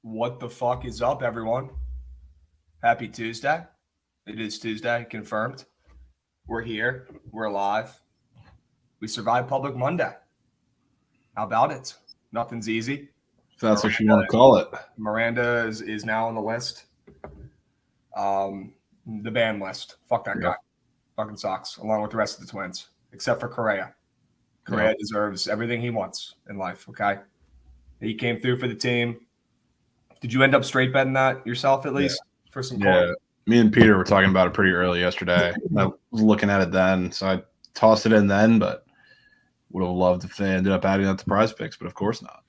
What the fuck is up, everyone? Happy Tuesday. It is Tuesday, confirmed. We're here. We're alive. We survived Public Monday. How about it? Nothing's easy. If that's what you want to call it. Miranda is now on the list. The ban list. Fuck that guy. Fucking sucks, along with the rest of the Twins, except for Correa. Correa deserves everything he wants in life, okay? He came through for the team. Did you end up straight betting that yourself at least for some coin? Yeah, me and Peter were talking about it pretty early yesterday. I was looking at it then, so I tossed it in then, but would have loved if they ended up adding that to Prize Picks, but of course not.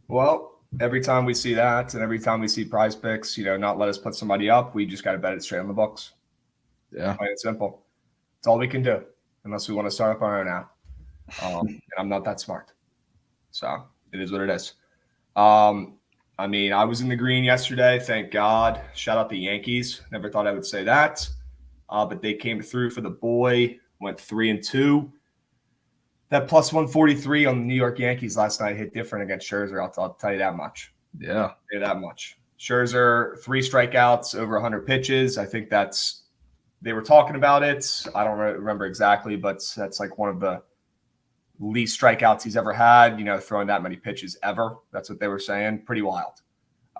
Well, every time we see that and every time we see Prize Picks, not let us put somebody up, we just got to bet it straight on the books. Yeah. Plain and simple. It's all we can do unless we want to start up our own now. And I'm not that smart. So it is what it is. I was in the green yesterday, thank God. Shout out the Yankees. Never thought I would say that. But they came through for the boy, went 3-2. That plus 143 on the New York Yankees last night hit different against Scherzer. I'll tell you that much. Yeah. I'll tell you that much. Scherzer, 3 strikeouts, over 100 pitches. I think they were talking about it. I don't remember exactly, but that's like one of the least strikeouts he's ever had, throwing that many pitches ever. That's what they were saying. Pretty wild.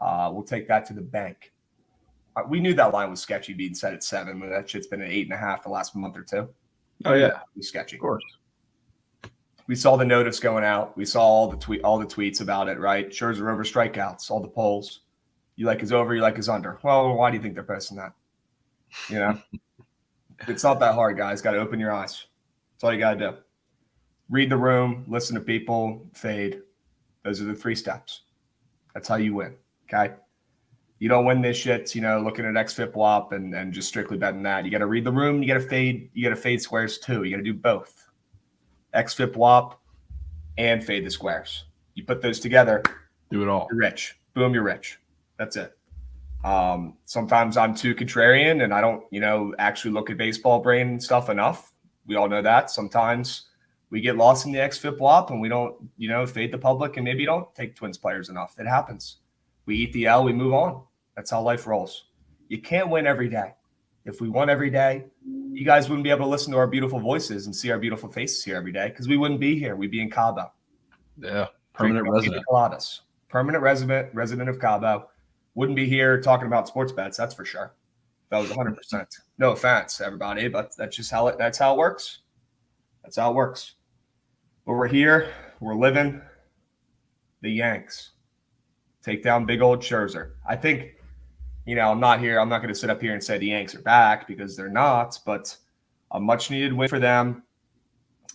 We'll take that to the bank. We knew that line was sketchy being set at 7, but that shit's been at 8.5 the last month or two. Oh, yeah. It was sketchy. Of course. We saw the notice going out. We saw all the tweets about it, right? Scherzer over strikeouts, all the polls. You like his over, you like his under. Well, why do you think they're posting that? It's not that hard, guys. Got to open your eyes. That's all you got to do. Read the room, listen to people, fade. Those are the 3 steps. That's how you win, okay? You don't win this shit, looking at XFIP WAP and just strictly betting that. You got to read the room. You got to fade. You got to fade squares too. You got to do both. XFIP WAP and fade the squares. You put those together. Do it all. You're rich. Boom, you're rich. That's it. Sometimes I'm too contrarian and I don't, actually look at baseball brain and stuff enough. We all know that. Sometimes we get lost in the XFIP WAP and we don't, fade the public and maybe don't take Twins players enough. It happens. We eat the L, we move on. That's how life rolls. You can't win every day. If we won every day, you guys wouldn't be able to listen to our beautiful voices and see our beautiful faces here every day because we wouldn't be here. We'd be in Cabo. Yeah, permanent resident. Permanent resident of Cabo. Wouldn't be here talking about sports bets, that's for sure. That was 100%. No offense, everybody, but that's just how it works. That's how it works. But we're here. We're living. The Yanks take down big old Scherzer. I think, I'm not going to sit up here and say the Yanks are back because they're not, but a much-needed win for them,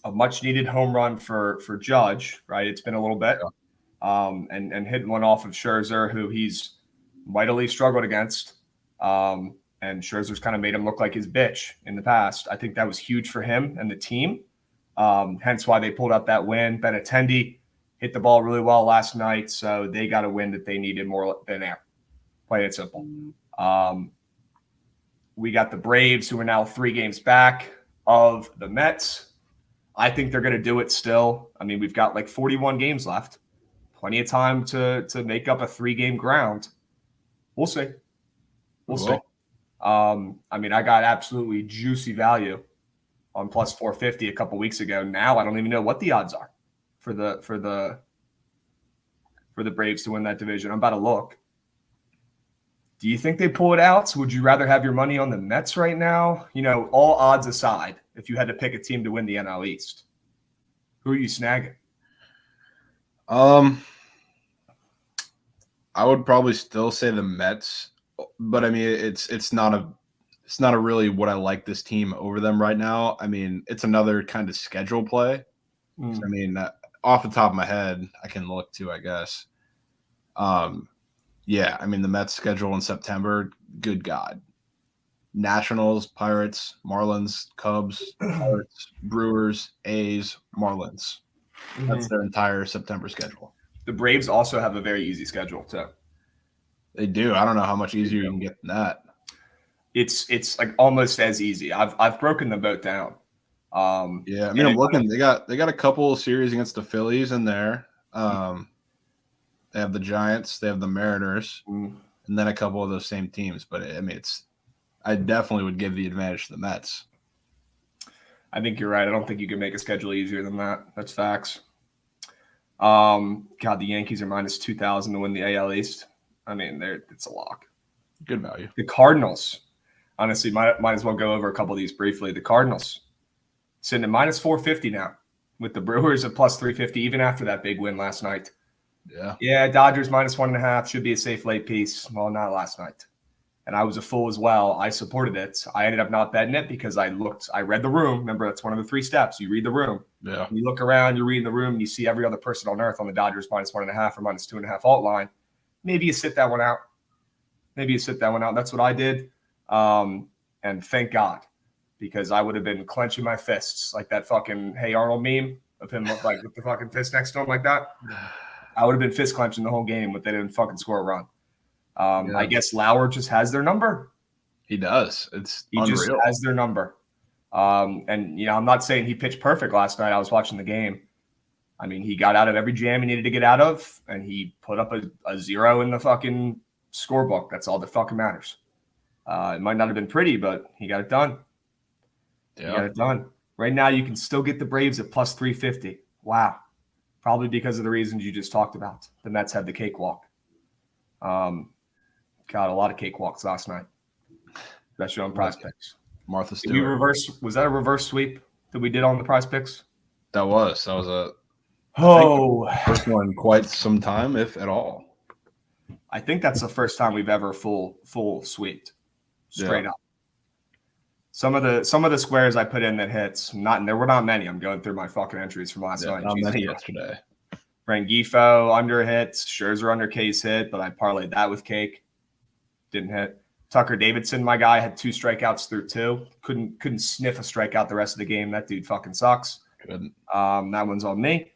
a much-needed home run for Judge, right? It's been a little bit. And hitting one off of Scherzer, who he's mightily struggled against. And Scherzer's kind of made him look like his bitch in the past. I think that was huge for him and the team. Hence why they pulled out that win. Benintendi hit the ball really well last night, so they got a win that they needed more than air. Plain and simple. We got the Braves, who are now 3 games back of the Mets. I think they're going to do it still. We've got like 41 games left. Plenty of time to make up a 3-game ground. We'll see. We'll see. I got absolutely juicy value on plus 450 a couple weeks ago. Now I don't even know what the odds are for the Braves to win that division. I'm about to look. Do you think they pull it out? Would you rather have your money on the Mets right now? All odds aside, if you had to pick a team to win the NL East, who are you snagging? I would probably still say the Mets, but it's not a really what I like this team over them right now. It's another kind of schedule play. Off the top of my head, I can look too, I guess. The Mets schedule in September, good God. Nationals, Pirates, Marlins, Cubs, Pirates, Brewers, A's, Marlins. That's their entire September schedule. The Braves also have a very easy schedule, too. They do. I don't know how much easier you can get than that. It's like almost as easy. I've broken them both down. I'm looking. They got a couple series against the Phillies in there. They have the Giants. They have the Mariners, and then a couple of those same teams. But I mean, I definitely would give the advantage to the Mets. I think you're right. I don't think you can make a schedule easier than that. That's facts. God, the Yankees are minus 2,000 to win the AL East. I mean, it's a lock. Good value. The Cardinals, honestly, might as well go over a couple of these briefly. The Cardinals sitting at minus 450 now, with the Brewers at plus 350, even after that big win last night. Yeah, Dodgers minus 1.5 should be a safe late piece. Well, not last night. And I was a fool as well. I supported it. I ended up not betting it because I read the room. Remember, that's one of the 3 steps. You read the room. Yeah. You look around, you're reading the room, and you see every other person on earth on the Dodgers minus 1.5 or minus 2.5 alt line. Maybe you sit that one out. That's what I did. And thank God, because I would have been clenching my fists like that fucking Hey Arnold meme of him like with the fucking fist next to him like that. I would have been fist clenching the whole game if they didn't fucking score a run. I guess Lauer just has their number. He does. He unreal. Just has their number. And, I'm not saying he pitched perfect last night. I was watching the game. I mean, he got out of every jam he needed to get out of, and he put up a 0 in the fucking scorebook. That's all that fucking matters. It might not have been pretty, but he got it done. Yeah. He got it done. Right now, you can still get the Braves at plus 350. Wow. Probably because of the reasons you just talked about. The Mets had the cakewalk. Got a lot of cakewalks last night, especially on Prize Picks. Martha Stewart. Was that a reverse sweep that we did on the Prize Picks? That was a first one in quite some time, if at all. I think that's the first time we've ever full sweeped straight up. Some of the squares I put in that hits, there were not many. I'm going through my fucking entries from last night. Not many yesterday. Rangifo under hits, Scherzer under case hit, but I parlayed that with cake. Didn't hit. Tucker Davidson, my guy, had 2 strikeouts through 2. Couldn't sniff a strikeout the rest of the game. That dude fucking sucks. Couldn't. That one's on me.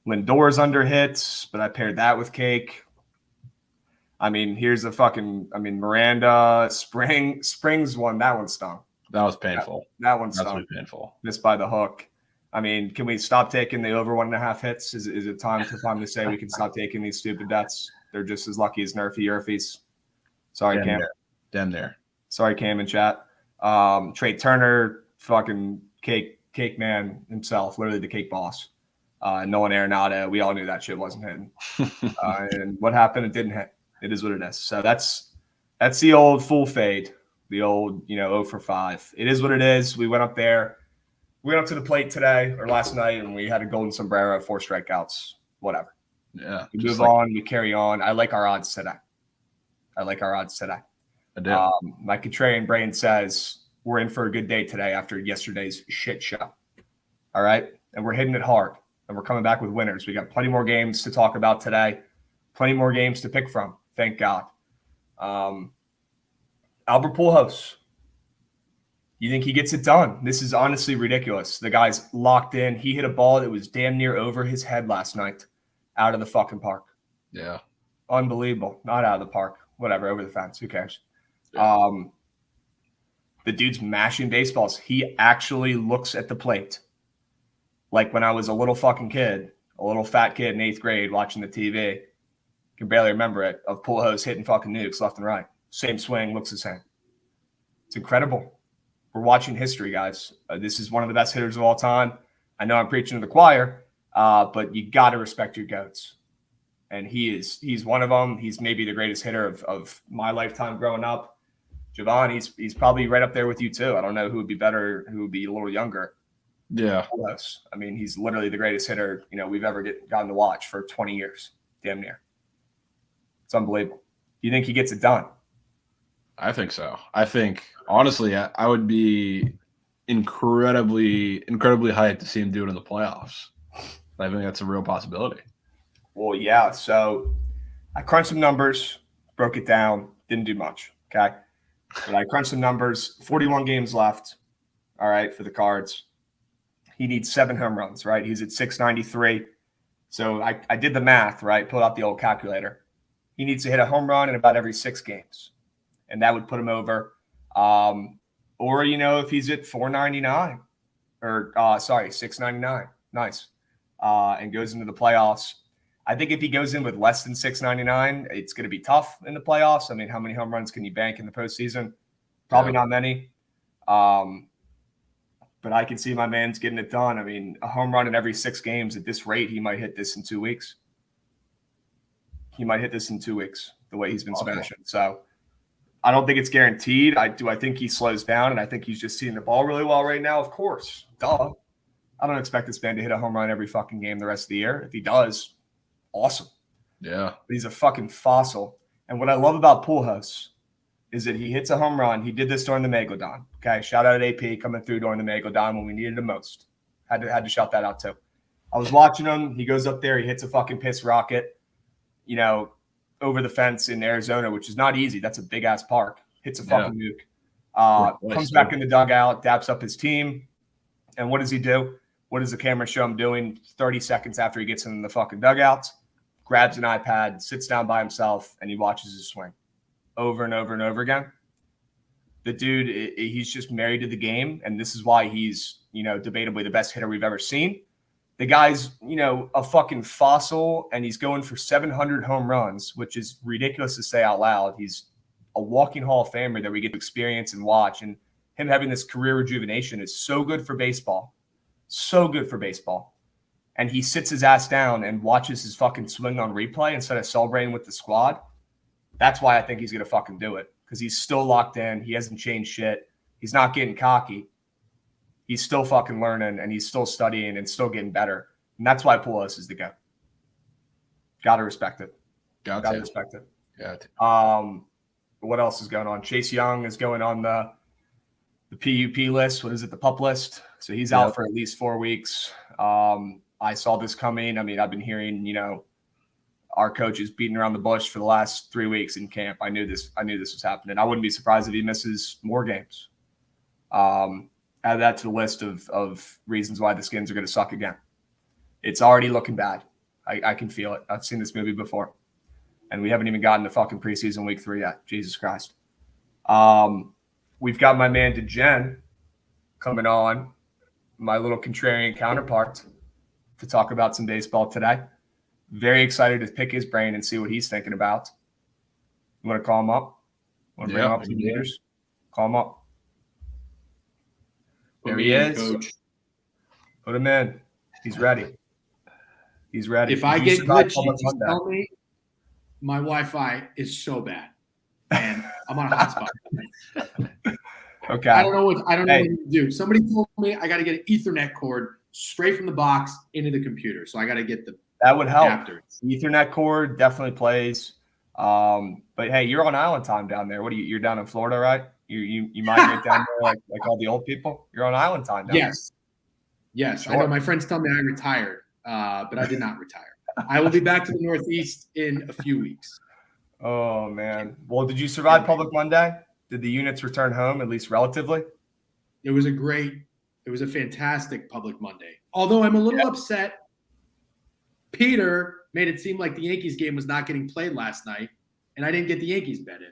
Lindor's under hits, but I paired that with cake. I mean, here's Miranda, Springs one. That one stung. That was painful. That one stung. That's really painful. Missed by the hook. I mean, can we stop taking the over 1.5 hits? Is it time to say we can stop taking these stupid bets? They're just as lucky as Nerfy. Sorry, Cam. Damn there. Sorry, Cam in chat. Trey Turner, fucking cake man himself, literally the cake boss. Nolan Arenado, we all knew that shit wasn't hitting. And what happened? It didn't hit. It is what it is. So that's the old full fade, the old 0 for 5. It is what it is. We went up there. We went up to the plate today or last night, and we had a golden sombrero, 4 strikeouts, whatever. Yeah. We move on. We carry on. I like our odds today. I do. My contrarian brain says we're in for a good day today after yesterday's shit show. All right? And we're hitting it hard, and we're coming back with winners. We got plenty more games to talk about today, plenty more games to pick from. Thank God. Albert Pujols. You think he gets it done? This is honestly ridiculous. The guy's locked in. He hit a ball that was damn near over his head last night out of the fucking park. Yeah. Unbelievable. Not out of the park. Whatever, over the fence. Who cares? Yeah. The dude's mashing baseballs. He actually looks at the plate. Like when I was a little fucking kid, a little fat kid in 8th grade watching the TV. Can barely remember it, of Pujols hitting fucking nukes left and right. Same swing, looks the same. It's incredible. We're watching history, guys. This is one of the best hitters of all time. I know I'm preaching to the choir, but you got to respect your GOATs. And he's one of them. He's maybe the greatest hitter of my lifetime growing up. Jovan, he's probably right up there with you too. I don't know who would be better, who would be a little younger. Yeah. I mean, he's literally the greatest hitter, we've ever gotten to watch for 20 years, damn near. It's unbelievable. You think he gets it done? I think so. I think, honestly, I would be incredibly hyped to see him do it in the playoffs. I think that's a real possibility. Well, yeah. So I crunched some numbers, broke it down, didn't do much. Okay. But I crunched some numbers, 41 games left. All right. For the Cards. He needs 7 home runs, right? He's at 693. So I did the math, right? Pulled out the old calculator. He needs to hit a home run in about every 6 games. And that would put him over. Or, if he's at 499 or 699. Nice. And goes into the playoffs. I think if he goes in with less than 699, it's going to be tough in the playoffs. I mean, how many home runs can you bank in the postseason? Probably not many. But I can see my man's getting it done. I mean, a home run in every 6 games at this rate, he might hit this in 2 weeks. The way he's been smashing. So I don't think it's guaranteed. I think he slows down, and I think he's just seeing the ball really well right now. Of course. Duh. I don't expect this man to hit a home run every fucking game the rest of the year. If he does, awesome. Yeah. But he's a fucking fossil. And what I love about Pujols is that he hits a home run. He did this during the Megalodon. Okay, shout out at AP coming through during the Megalodon when we needed him most. Had to shout that out too. I was watching him. He goes up there. He hits a fucking piss rocket, over the fence in Arizona, which is not easy. That's a big-ass park. Hits a fucking nuke. Comes back in the dugout, daps up his team. And what does he do? What does the camera show him doing 30 seconds after he gets in the fucking dugout? Grabs an iPad, sits down by himself, and he watches his swing over and over and over again. The dude, he's just married to the game, and this is why he's, debatably the best hitter we've ever seen. The guy's, a fucking fossil, and he's going for 700 home runs, which is ridiculous to say out loud. He's a walking Hall of Famer that we get to experience and watch, and him having this career rejuvenation is so good for baseball. So good for baseball. And he sits his ass down and watches his fucking swing on replay instead of celebrating with the squad. That's why I think he's going to fucking do it, because he's still locked in. He hasn't changed shit. He's not getting cocky. He's still fucking learning, and he's still studying and still getting better. And that's why Pujols is the GOAT. Got to respect it. Got to respect it. What else is going on? Chase Young is going on the PUP list. What is it? The PUP list. So he's out for at least 4 weeks. I saw this coming. I mean, I've been hearing, our coach is beating around the bush for the last 3 weeks in camp. I knew this was happening. I wouldn't be surprised if he misses more games. Add that to the list of reasons why the Skins are going to suck again. It's already looking bad. I can feel it. I've seen this movie before. And we haven't even gotten to fucking preseason week 3 yet. Jesus Christ. We've got my man DeGen coming on, my little contrarian counterpart, to talk about some baseball today. Very excited to pick his brain and see what he's thinking about. You want to call him up? Want to bring him up some leaders? Call him up. There he is. Coach. Put him in. He's ready. He's ready. If I get glitchy, just tell me my Wi-Fi is so bad, and I'm on a hotspot. Okay. I don't know what to do. Somebody told me I got to get an Ethernet cord straight from the box into the computer, so I got to get the. That would help. Adapter. Ethernet cord definitely plays. But hey, you're on island time down there. What are you? You're down in Florida, right? You migrate down there like all the old people. You're on island time down there. Yes. Sure. I know my friends tell me I retired, but I did not retire. I will be back to the Northeast in a few weeks. Oh man. Well, did you survive Public Monday? Did the units return home at least relatively? It was a fantastic Public Monday. Although I'm a little upset. Peter made it seem like the Yankees game was not getting played last night, and I didn't get the Yankees bet in.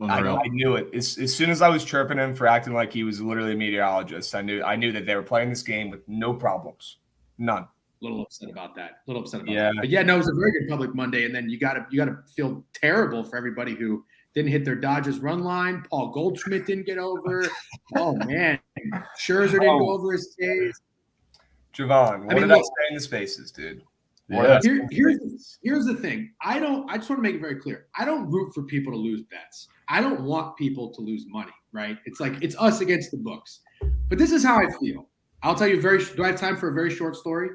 I knew it. As soon as I was chirping him for acting like he was literally a meteorologist, I knew that they were playing this game with no problems. None. A little upset about that. That. But yeah, no, it was a very good Public Monday. And then you gotta feel terrible for everybody who didn't hit their Dodgers run line. Paul Goldschmidt didn't get over. Oh man. Scherzer didn't go over his K's. Jovan, what did I say in the spaces, dude? Yeah. Here's the thing. I just want to make it very clear. I don't root for people to lose bets. I don't want people to lose money, right? It's like it's us against the books. But this is how I feel. I'll tell you do I have time for a very short story?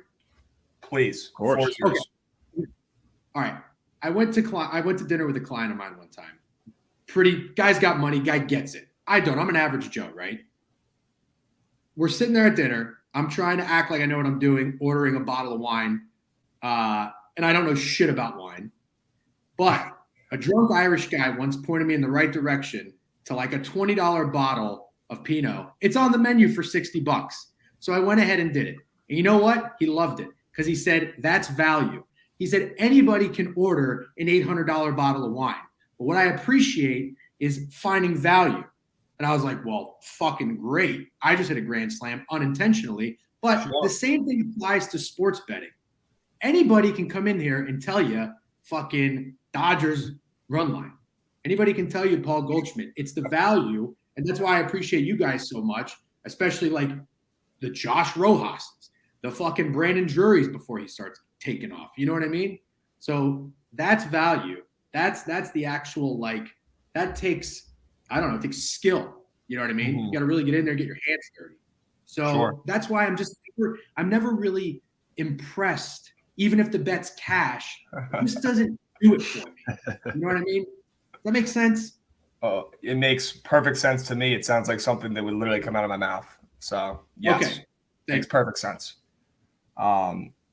Please. Of course. Okay. All right. I went to dinner with a client of mine one time. Guy's got money, guy gets it. I don't. I'm an average Joe, right? We're sitting there at dinner. I'm trying to act like I know what I'm doing, ordering a bottle of wine. And I don't know shit about wine. But a drunk Irish guy once pointed me in the right direction to like a $20 bottle of Pinot. It's on the menu for $60. So I went ahead and did it. And you know what? He loved it because he said, that's value. He said, anybody can order an $800 bottle of wine. But what I appreciate is finding value. And I was like, well, fucking great. I just hit a grand slam unintentionally. But the same thing applies to sports betting. Anybody can come in here and tell you fucking Dodgers run line. Anybody can tell you Paul Goldschmidt. It's the value, and that's why I appreciate you guys so much, especially like the Josh Rojas, the fucking Brandon Drury's before he starts taking off. You know what I mean? So that's value. That's the actual, like, that takes, I don't know, it takes skill. You know what I mean? You got to really get in there, get your hands dirty. So that's why I'm never really impressed, even if the bet's cash. This doesn't do it for me. You know what I mean? Does that make sense? Oh, it makes perfect sense to me. It sounds like something that would literally come out of my mouth. So yes, okay. Makes perfect sense.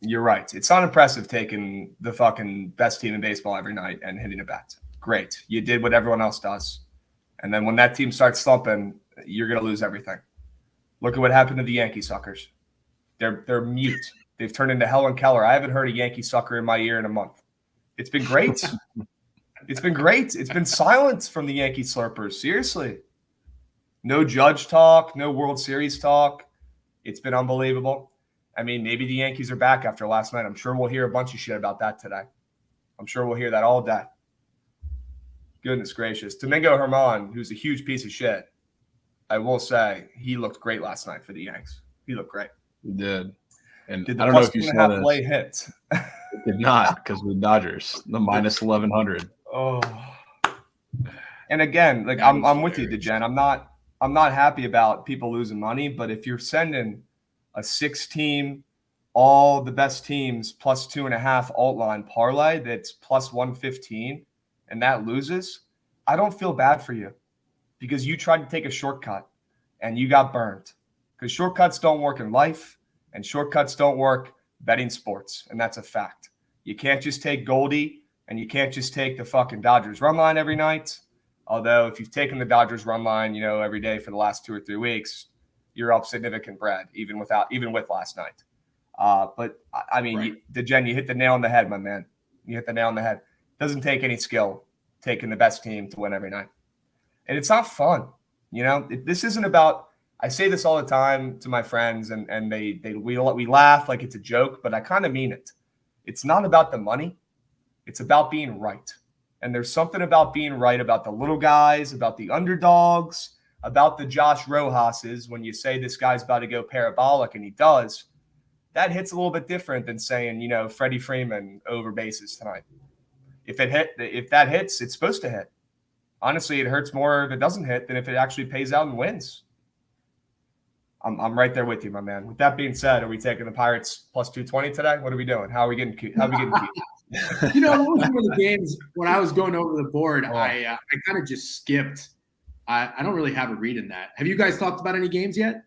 You're right. It's not impressive taking the fucking best team in baseball every night and hitting a bet. Great. You did what everyone else does. And then when that team starts slumping, you're going to lose everything. Look at what happened to the Yankee suckers. They're mute. They've turned into Helen Keller. I haven't heard a Yankee sucker in my ear in a month. It's been great. It's been great. It's been silence from the Yankee slurpers. Seriously. No Judge talk, no World Series talk. It's been unbelievable. I mean, maybe the Yankees are back after last night. I'm sure we'll hear a bunch of shit about that today. I'm sure we'll hear that all day. Goodness gracious. Domingo Germán, who's a huge piece of shit, I will say he looked great last night for the Yanks. He looked great. He did. And did the I don't know if you saw this. play hit? It did not, because the Dodgers, the minus 1100. Oh. And again, like I'm with you, DeGen. I'm not happy about people losing money, but if you're sending a 6-team, all the best teams plus 2.5 alt line parlay that's plus 115, and that loses, I don't feel bad for you because you tried to take a shortcut and you got burned. Because shortcuts don't work in life and shortcuts don't work betting sports, and that's a fact. You can't just take Goldie and you can't just take the fucking Dodgers run line every night. Although if you've taken the Dodgers run line, every day for the last 2 or 3 weeks, you're up significant bread, even with last night. But I mean, right. DeGen, you hit the nail on the head, my man. You hit the nail on the head. Doesn't take any skill taking the best team to win every night, and it's not fun. This isn't about. I say this all the time to my friends, and we laugh like it's a joke, but I kind of mean it. It's not about the money. It's about being right. And there's something about being right about the little guys, about the underdogs, about the Josh Rojas's. When you say this guy's about to go parabolic, and he does, that hits a little bit different than saying, Freddie Freeman over bases tonight. If that hits, it's supposed to hit. Honestly, it hurts more if it doesn't hit than if it actually pays out and wins. I'm right there with you, my man. With that being said, are we taking the Pirates plus 220 today? What are we doing? How are we getting cute? What was one of the games when I was going over the board? I kind of just skipped. I don't really have a read in that. Have you guys talked about any games yet?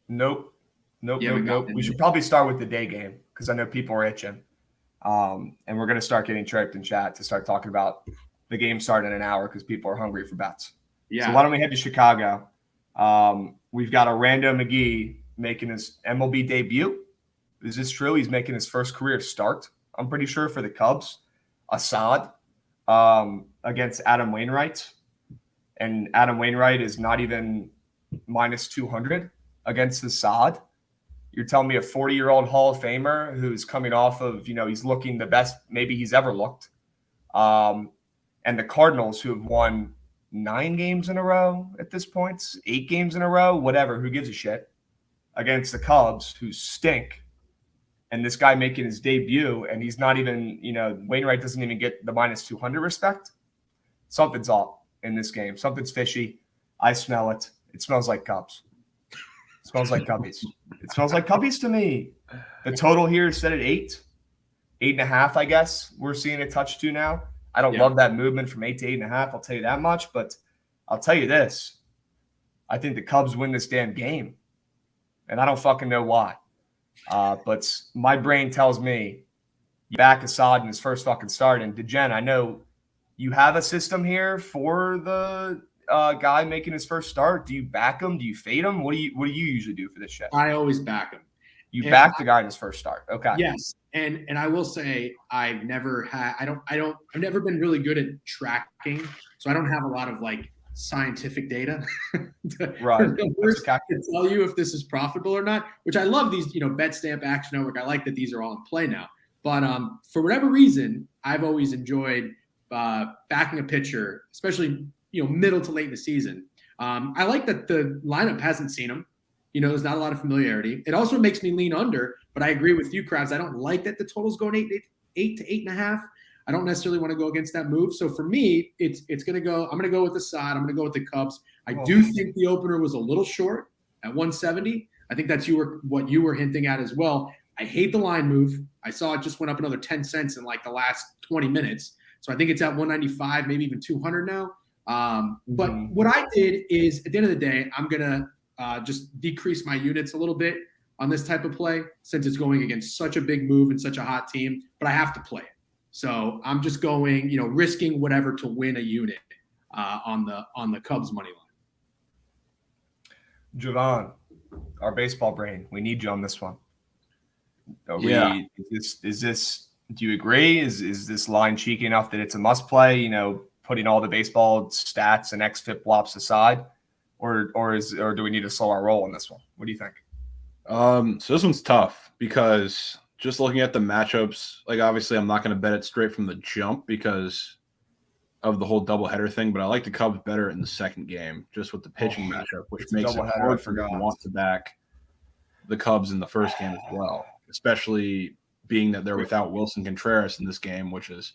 Nope. Nope. We should probably start with the day game because I know people are itching. And we're going to start getting tripped in chat to start talking about the game starting in an hour because people are hungry for bets. Yeah. So why don't we head to Chicago? We've got Orlando McGee making his MLB debut. Is this true? He's making his first career start, I'm pretty sure, for the Cubs. Assad against Adam Wainwright. And Adam Wainwright is not even minus 200 against Assad. You're telling me a 40-year-old Hall of Famer who's coming off of, he's looking the best maybe he's ever looked. And the Cardinals, who have won 9 games in a row at this point, 8 games in a row, whatever, who gives a shit, against the Cubs, who stink. And this guy making his debut, and he's not even, Wainwright doesn't even get the minus 200 respect. Something's off in this game. Something's fishy. I smell it. It smells like Cubs. It smells like Cubbies. It smells like Cubbies to me. The total here is set at 8.5, I guess. We're seeing a touch to now. I don't love that movement from 8 to 8.5. I'll tell you that much, but I'll tell you this. I think the Cubs win this damn game, and I don't fucking know why. But my brain tells me you back Assad in his first fucking start. And DeGen, I know you have a system here for the guy making his first start. Do you back him? Do you fade him? What do you usually do for this shit? I always back him. You back the guy in his first start. Okay. Yes. And I will say I've never been really good at tracking. So I don't have a lot of scientific data Right. numbers to tell you if this is profitable or not, which I love these, Bet Stamp, Action Network. I like that these are all in play now. But for whatever reason, I've always enjoyed backing a pitcher, especially, middle to late in the season. I like that the lineup hasn't seen him. There's not a lot of familiarity. It also makes me lean under, but I agree with you, Krabs. I don't like that the total's going 8 to 8.5. I don't necessarily want to go against that move. So for me, it's going to go. I'm going to go with the side. I'm going to go with the Cubs. I do think the opener was a little short at 170. I think that's what you were hinting at as well. I hate the line move. I saw it just went up another 10 cents in like the last 20 minutes. So I think it's at 195, maybe even 200 now. But what I did is, at the end of the day, I'm going to just decrease my units a little bit on this type of play since it's going against such a big move and such a hot team, but I have to play it. So I'm just going, risking whatever to win a unit on the Cubs money line. Jovan, our baseball brain, we need you on this one. Is this? Do you agree? Is this line cheeky enough that it's a must play? Putting all the baseball stats and xFIP flops aside, or do we need to slow our roll on this one? What do you think? So this one's tough because just looking at the matchups, like obviously I'm not going to bet it straight from the jump because of the whole doubleheader thing, but I like the Cubs better in the second game just with the pitching matchup, which makes it hard for me to want to back the Cubs in the first game as well, especially being that they're without Wilson Contreras in this game, which is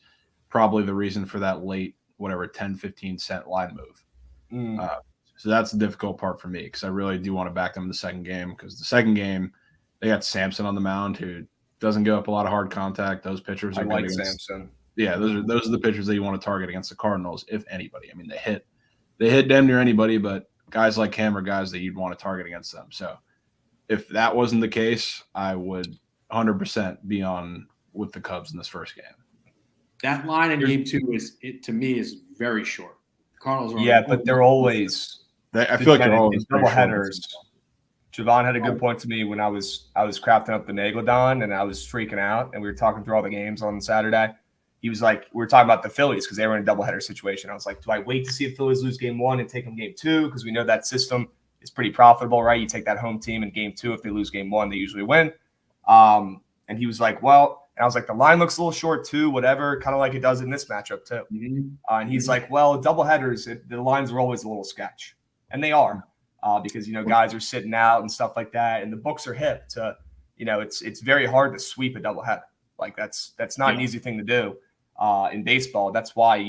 probably the reason for that late, 10-15 cent line move. So that's the difficult part for me because I really do want to back them in the second game because the second game, they got Sampson on the mound who doesn't give up a lot of hard contact. Those pitchers are good against Sampson. Yeah, those are the pitchers that you want to target against the Cardinals, if anybody. I mean, they hit damn near anybody, but guys like him are guys that you'd want to target against them. So if that wasn't the case, I would 100% be on with the Cubs in this first game. That line in game two to me is very short. The Cardinals are but they're always. I feel like they're always double headers. Jovan had a good point to me when I was crafting up the Megalodon and I was freaking out and we were talking through all the games on Saturday. He was like, we were talking about the Phillies because they were in a doubleheader situation. I was like, do I wait to see if Phillies lose game one and take them game two? Because we know that system is pretty profitable, right? You take that home team in game two. If they lose game one, they usually win. And he was like, well, and I was like, the line looks a little short too, whatever, kind of like it does in this matchup too. And he's like, well, doubleheaders, the lines are always a little sketch. And they are because, guys are sitting out and stuff like that. And the books are hip to, it's very hard to sweep a doubleheader. Like that's not an easy thing to do. In baseball, that's why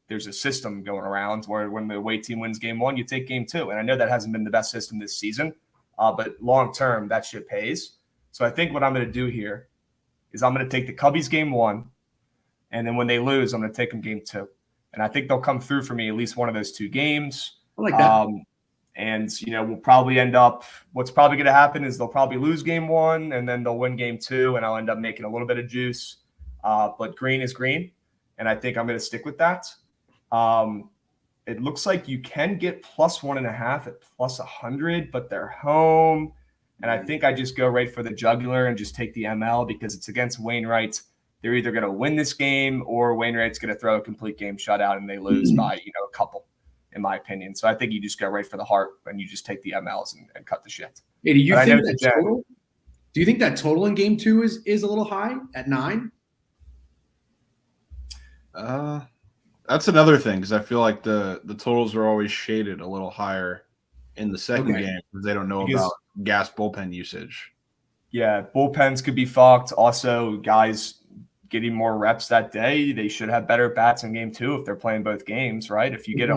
there's a system going around where when the away team wins game one, you take game two. And I know that hasn't been the best system this season, but long term that shit pays. So I think what I'm going to do here is I'm going to take the Cubbies game one, and then when they lose, I'm going to take them game two. And I think they'll come through for me at least one of those two games. I like that. And we'll probably end up. What's probably going to happen is they'll probably lose game one, and then they'll win game two, and I'll end up making a little bit of juice. But green is green, and I think I'm going to stick with that. It looks like you can get plus 1.5 at plus 100, but they're home. And I think I just go right for the jugular and just take the ML because it's against Wainwright. They're either going to win this game or Wainwright's going to throw a complete game shutout and they lose by, a couple, in my opinion. So I think you just go right for the heart and you just take the MLs and cut the shit. Hey, do you think that total in game two is a little high at 9? That's another thing because I feel like the totals are always shaded a little higher in the second game because they don't know about gas bullpen usage. Yeah, bullpens could be fucked. Also, guys getting more reps that day, they should have better bats in game two if they're playing both games, right? If you get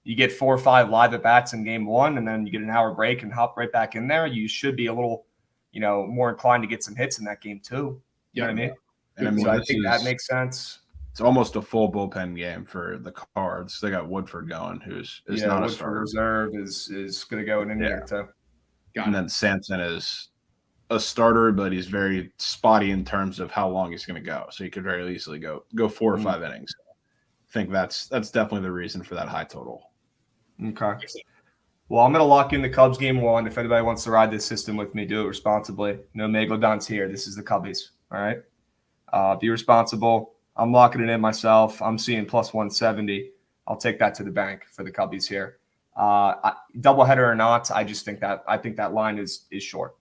you get 4 or 5 live at bats in game one and then you get an hour break and hop right back in there, you should be a little, more inclined to get some hits in that game too. You know what I mean? And so I think that makes sense. It's almost a full bullpen game for the Cards. They got Woodford going, who's not a starter. Reserve is going to go in there too. And then Sampson is a starter, but he's very spotty in terms of how long he's going to go. So he could very easily go 4 or 5 innings. I think that's definitely the reason for that high total. Okay. Well, I'm going to lock in the Cubs game one. If anybody wants to ride this system with me, do it responsibly. No Megalodons here. This is the Cubbies. All right. Be responsible. I'm locking it in myself. I'm seeing plus 170. I'll take that to the bank for the Cubbies here. Doubleheader or not, I think that line is short.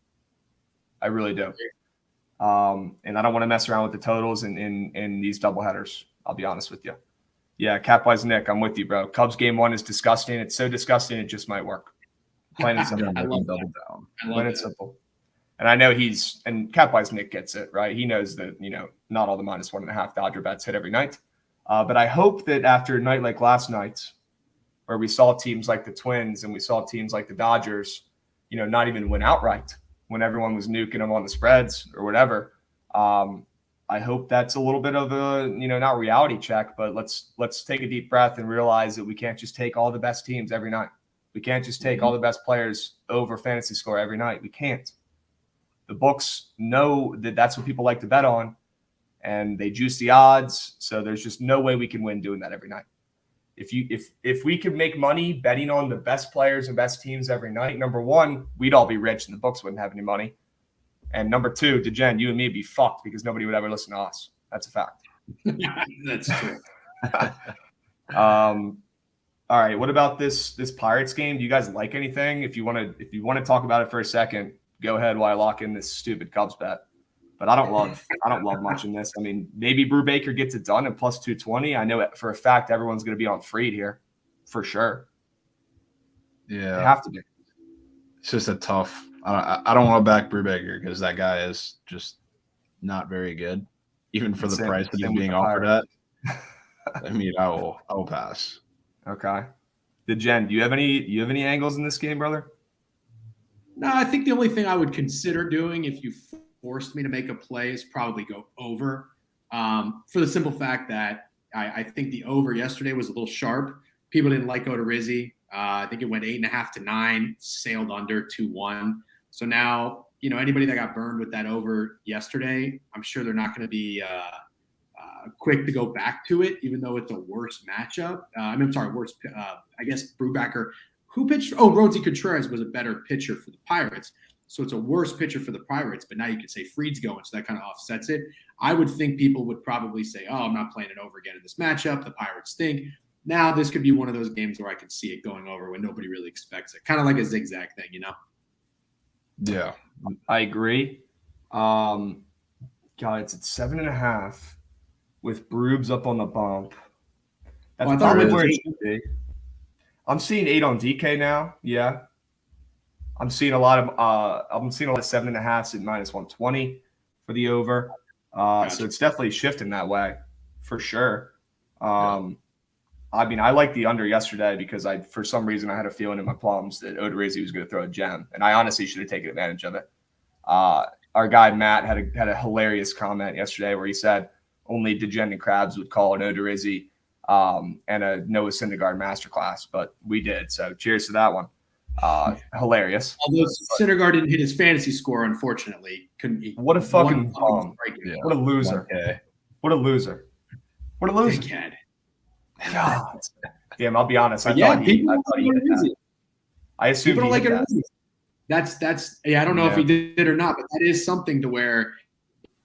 I really do. And I don't want to mess around with the totals in these doubleheaders. I'll be honest with you. Yeah, cap-wise, Nick, I'm with you, bro. Cubs game 1 is disgusting. It's so disgusting, it just might work. Plain and simple. I love double down. Plain and simple. And I know and cap-wise, Nick gets it, right? He knows that, not all the -1.5 Dodger bets hit every night. But I hope that after a night like last night, where we saw teams like the Twins and we saw teams like the Dodgers, not even win outright when everyone was nuking them on the spreads or whatever. I hope that's a little bit of a, not reality check, but let's take a deep breath and realize that we can't just take all the best teams every night. We can't just take all the best players over fantasy score every night. We can't. The books know that that's what people like to bet on, and they juice the odds. So there's just no way we can win doing that every night. If we could make money betting on the best players and best teams every night, number one, we'd all be rich and the books wouldn't have any money. And number two, DeGen, you and me would be fucked because nobody would ever listen to us. That's a fact. That's true. All right. What about this Pirates game? Do you guys like anything? If you want to talk about it for a second, go ahead while I lock in this stupid Cubs bet. But I don't love much in this. I mean, maybe Brubaker gets it done at plus 220. I know for a fact everyone's going to be on Fried here for sure. Yeah, they have to be. It's just a tough. I don't want to back Brubaker because that guy is just not very good, even for the price that he's being offered at. I mean, I will pass. Okay. DeGen, do you have any angles in this game, brother? No, I think the only thing I would consider doing if you forced me to make a play is probably go over, for the simple fact that I think the over yesterday was a little sharp. People didn't like Odorizzi. I think it went 8.5 to 9, sailed under 2-1. So now, anybody that got burned with that over yesterday, I'm sure they're not going to be quick to go back to it, even though it's a worse matchup. I guess Brubaker, who pitched? Oh, Rosie Contreras was a better pitcher for the Pirates. So it's a worse pitcher for the Pirates, but now you could say Fried's going, so that kind of offsets it. I would think people would probably say, oh, I'm not playing it over again in this matchup. The Pirates stink. Now this could be one of those games where I can see it going over when nobody really expects it. Kind of like a zigzag thing, Yeah. I agree. God, it's at 7.5 with Brubs up on the bump. That's probably where it should be. I'm seeing 8 on DK now. Yeah. I'm seeing a lot of 7.5s at -120 for the over. Gotcha. So it's definitely shifting that way for sure. I mean, I liked the under yesterday because for some reason I had a feeling in my plums that Odorizzi was going to throw a gem, and I honestly should have taken advantage of it. Our guy Matt had a hilarious comment yesterday where he said only DeGen and Krabs would call an Odorizzi and a Noah Syndergaard masterclass, but we did. So cheers to that one. Hilarious. Although Syndergaard didn't hit his fantasy score, unfortunately. What a fucking bum. Yeah. What a loser. Okay. What a loser. What a loser. Dickhead. God. Damn, I'll be honest. I Yeah, thought he hit that. I assume people don't he like hit it. that. That's I don't know if he did or not, but that is something to where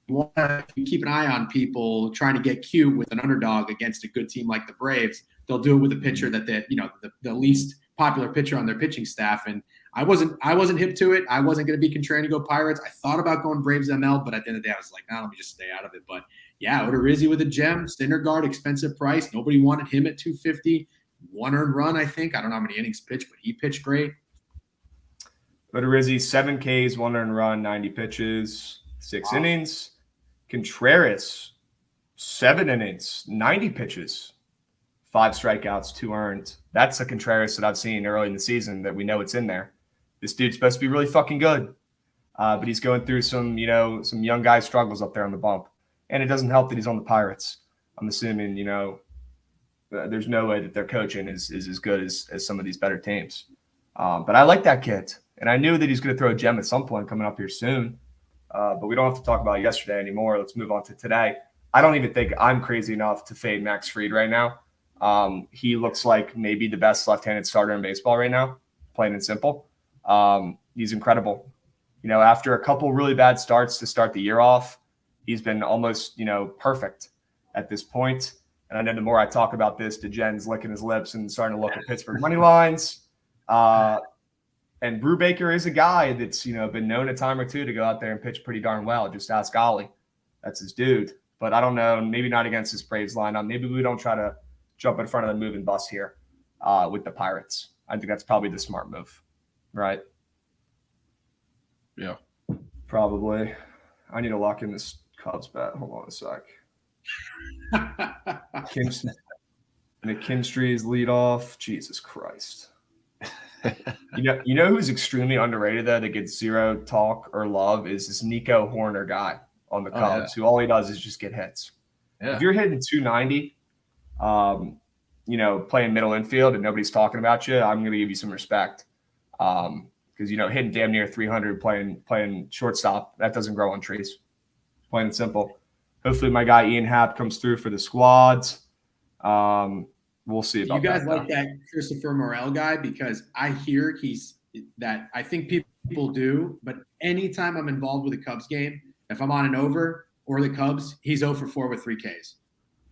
you keep an eye on people trying to get cute with an underdog against a good team like the Braves. They'll do it with a pitcher that the least popular pitcher on their pitching staff. And I wasn't hip to it. I wasn't going to be contrarian to go Pirates. I thought about going Braves ML, but at the end of the day, I was like, let me just stay out of it. But yeah, Odorizzi with a gem, Syndergaard, expensive price. Nobody wanted him at 250. 1 earned run, I think. I don't know how many innings pitched, but he pitched great. Odorizzi, 7 Ks, 1 earned run, 90 pitches, 6 innings. Contreras, 7 innings, 90 pitches, 5 strikeouts, 2 earned. That's the Contreras that I've seen early in the season that we know it's in there. This dude's supposed to be really fucking good, but he's going through some young guy struggles up there on the bump. And it doesn't help that he's on the Pirates. I'm assuming, there's no way that their coaching is as good as some of these better teams. But I like that kid. And I knew that he's going to throw a gem at some point coming up here soon. But we don't have to talk about yesterday anymore. Let's move on to today. I don't even think I'm crazy enough to fade Max Fried right now. He looks like maybe the best left-handed starter in baseball right now, plain and simple. He's incredible. After a couple really bad starts to start the year off, he's been almost, perfect at this point. And I know the more I talk about this, DeGen's licking his lips and starting to look at Pittsburgh money lines. And Brubaker is a guy that's, been known a time or two to go out there and pitch pretty darn well. Just ask Ollie. That's his dude. But I don't know, maybe not against this Braves lineup. Maybe we don't try to jump in front of the moving bus here with the Pirates. I think that's probably the smart move, right? Yeah. Probably. I need to lock in this Cubs bet. Hold on a sec. McKinstry's lead off. Jesus Christ. You know who's extremely underrated though that gets zero talk or love is this Nico Horner guy on the Cubs, who all he does is just get hits. Yeah. If you're hitting 290, playing middle infield and nobody's talking about you, I'm going to give you some respect. Because hitting damn near 300 playing shortstop, that doesn't grow on trees. Plain and simple. Hopefully my guy Ian Happ comes through for the squads. We'll see about that. You guys like that Christopher Morel guy? Because I hear I think people do, but anytime I'm involved with a Cubs game, if I'm on an over or the Cubs, he's 0 for 4 with 3 Ks.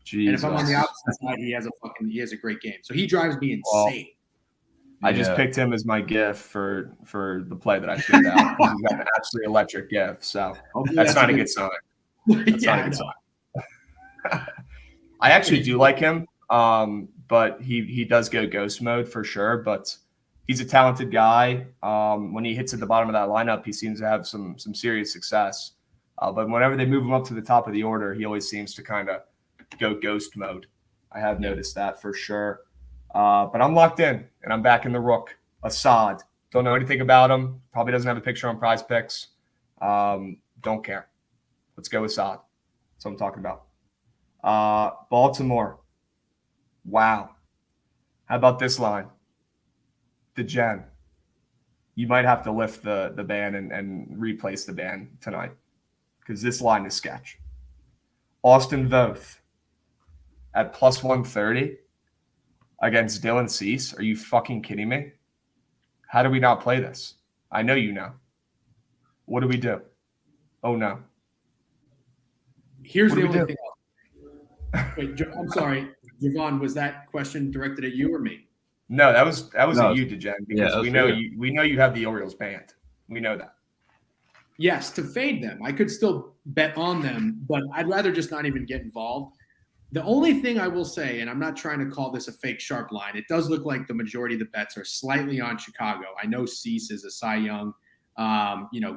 Jesus. And if I'm on the opposite side, he has a great game. So he drives me insane. Well, I just picked him as my gift for the play that I tuned out. He's got an absolutely electric gift. So that's not a good sign. That's not a good sign. I actually do like him. But he does go ghost mode for sure. But he's a talented guy. When he hits at the bottom of that lineup, he seems to have some serious success. But whenever they move him up to the top of the order, he always seems to kind of go ghost mode. I have noticed that for sure. But I'm locked in, and I'm back in the Rook. Assad. Don't know anything about him. Probably doesn't have a picture on Prize Picks. Don't care. Let's go Assad. That's what I'm talking about. Baltimore. Wow. How about this line? DeGen. You might have to lift the ban and replace the ban tonight because this line is sketch. Austin Voth at plus 130 against Dylan Cease. Are you fucking kidding me? How do we not play this? I know you know. What do we do? Oh, no. Here's the only thing. Wait, I'm sorry. Jovan, was that question directed at you or me? No, that was at you, DeGen, because we know you have the Orioles banned. We know that. Yes, to fade them. I could still bet on them, but I'd rather just not even get involved. The only thing I will say, and I'm not trying to call this a fake sharp line, it does look like the majority of the bets are slightly on Chicago. I know Cease is a Cy Young,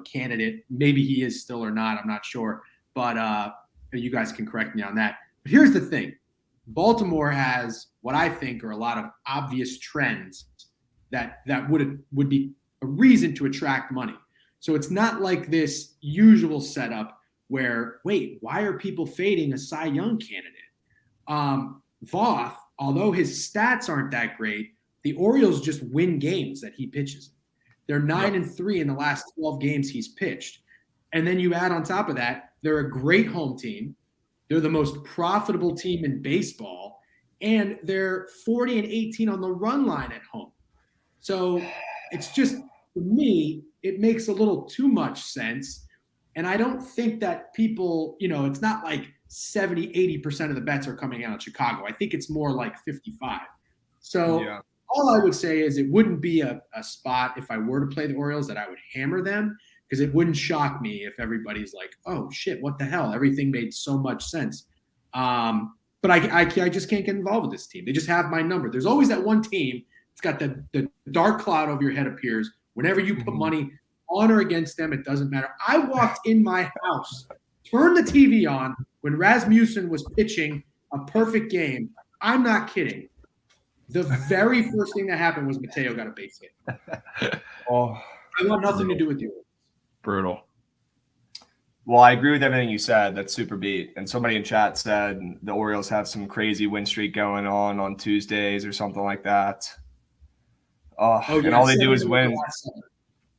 candidate. Maybe he is still or not. I'm not sure, but you guys can correct me on that. But here's the thing. Baltimore has what I think are a lot of obvious trends that would be a reason to attract money. So it's not like this usual setup where, wait, why are people fading a Cy Young candidate? Voth, although his stats aren't that great, the Orioles just win games that he pitches. They're 9-3 in the last 12 games he's pitched. And then you add on top of that, they're a great home team. They're the most profitable team in baseball, and they're 40-18 on the run line at home. So it's just, for me, it makes a little too much sense. And I don't think that people, it's not like 70-80% of the bets are coming out of Chicago. I think it's more like 55. So all I would say is it wouldn't be a spot if I were to play the Orioles that I would hammer them. Because it wouldn't shock me if everybody's like, oh, shit, what the hell? Everything made so much sense. But I just can't get involved with this team. They just have my number. There's always that one team that's got the dark cloud over your head appears. Whenever you put money on or against them, it doesn't matter. I walked in my house, turned the TV on when Rasmussen was pitching a perfect game. I'm not kidding. The very first thing that happened was Mateo got a base hit. I want nothing to do with you. Brutal. Well, I agree with everything you said. That's super beat. And somebody in chat said the Orioles have some crazy win streak going on Tuesdays or something like that. And all they do is win.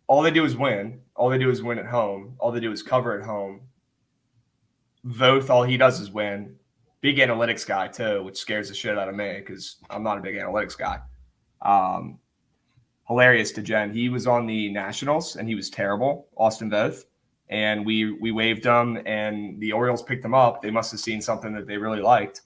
All they do is win. All they do is win at home. All they do is cover at home. Voth, all he does is win. Big analytics guy, too, which scares the shit out of me because I'm not a big analytics guy. Hilarious to Jen. He was on the Nationals, and he was terrible, Austin Voth. And we waived him, and the Orioles picked him up. They must have seen something that they really liked.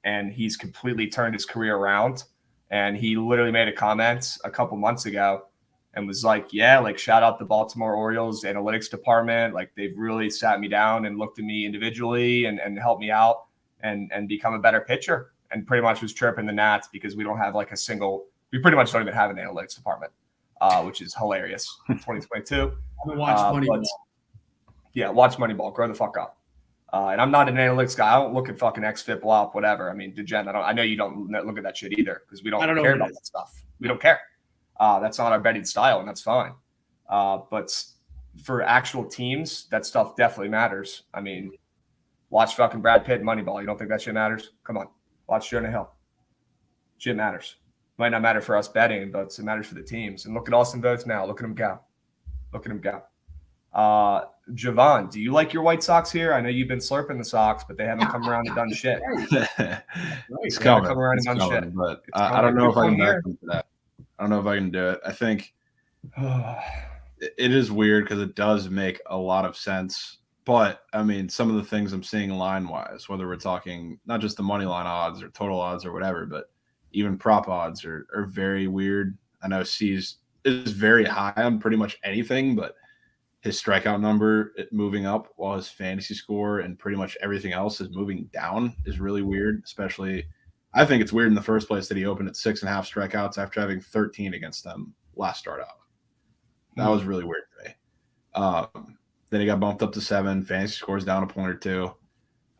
And he's completely turned his career around. And he literally made a comment a couple months ago and was like, yeah, like shout out the Baltimore Orioles analytics department. Like they've really sat me down and looked at me individually and helped me out and become a better pitcher. And pretty much was chirping the gnats because we don't have like we pretty much don't even have an analytics department, which is hilarious. 2022. I watched Moneyball. Yeah, watch Moneyball. Grow the fuck up. And I'm not an analytics guy. I don't look at fucking XFIP, WAP, whatever. I mean, Degen, I know you don't look at that shit either because we don't care about that stuff. We don't care. That's not our betting style, and that's fine. But for actual teams, that stuff definitely matters. I mean, watch fucking Brad Pitt and Moneyball. You don't think that shit matters? Come on. Watch Jonah Hill. Shit matters. Might not matter for us betting, but it matters for the teams. And look at Austin Voth now. Look at him go. Look at him go. Jovan, do you like your White Sox here? I know you've been slurping the Sox, but they haven't come around and done shit. It's coming. Come around and done shit. But I don't know if I can back them for that. I don't know if I can do it. I think it is weird because it does make a lot of sense. But, I mean, some of the things I'm seeing line-wise, whether we're talking not just the money line odds or total odds or whatever, but even prop odds are very weird. I know C's is very high on pretty much anything, but his strikeout number moving up while his fantasy score and pretty much everything else is moving down is really weird, especially I think it's weird in the first place that he opened at 6.5 strikeouts after having 13 against them last start out. That was really weird to me. Then he got bumped up to 7. Fantasy scores down a point or 2.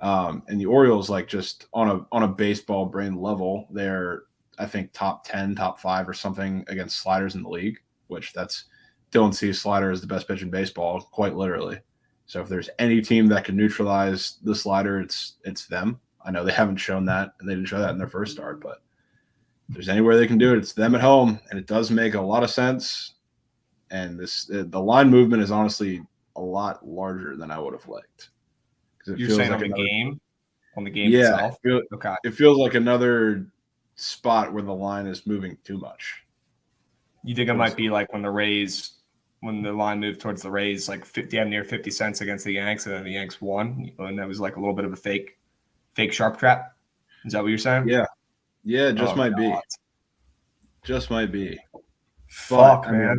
And the Orioles, like just on a baseball brain level, they're I think top 10, top 5 or something against sliders in the league, which that's Dylan Cease's slider is the best pitch in baseball, quite literally. So if there's any team that can neutralize the slider, it's them. I know they haven't shown that, and they didn't show that in their first start, but if there's anywhere they can do it, it's them at home, and it does make a lot of sense. And the line movement is honestly a lot larger than I would have liked. You're saying like on the game itself? It feels like another spot where the line is moving too much. You think it might be like when the line moved towards the Rays, like damn near 50 cents against the Yanks, and then the Yanks won, and that was like a little bit of a fake sharp trap. Is that what you're saying? Yeah, it just might be. Just might be. Fuck, but, man.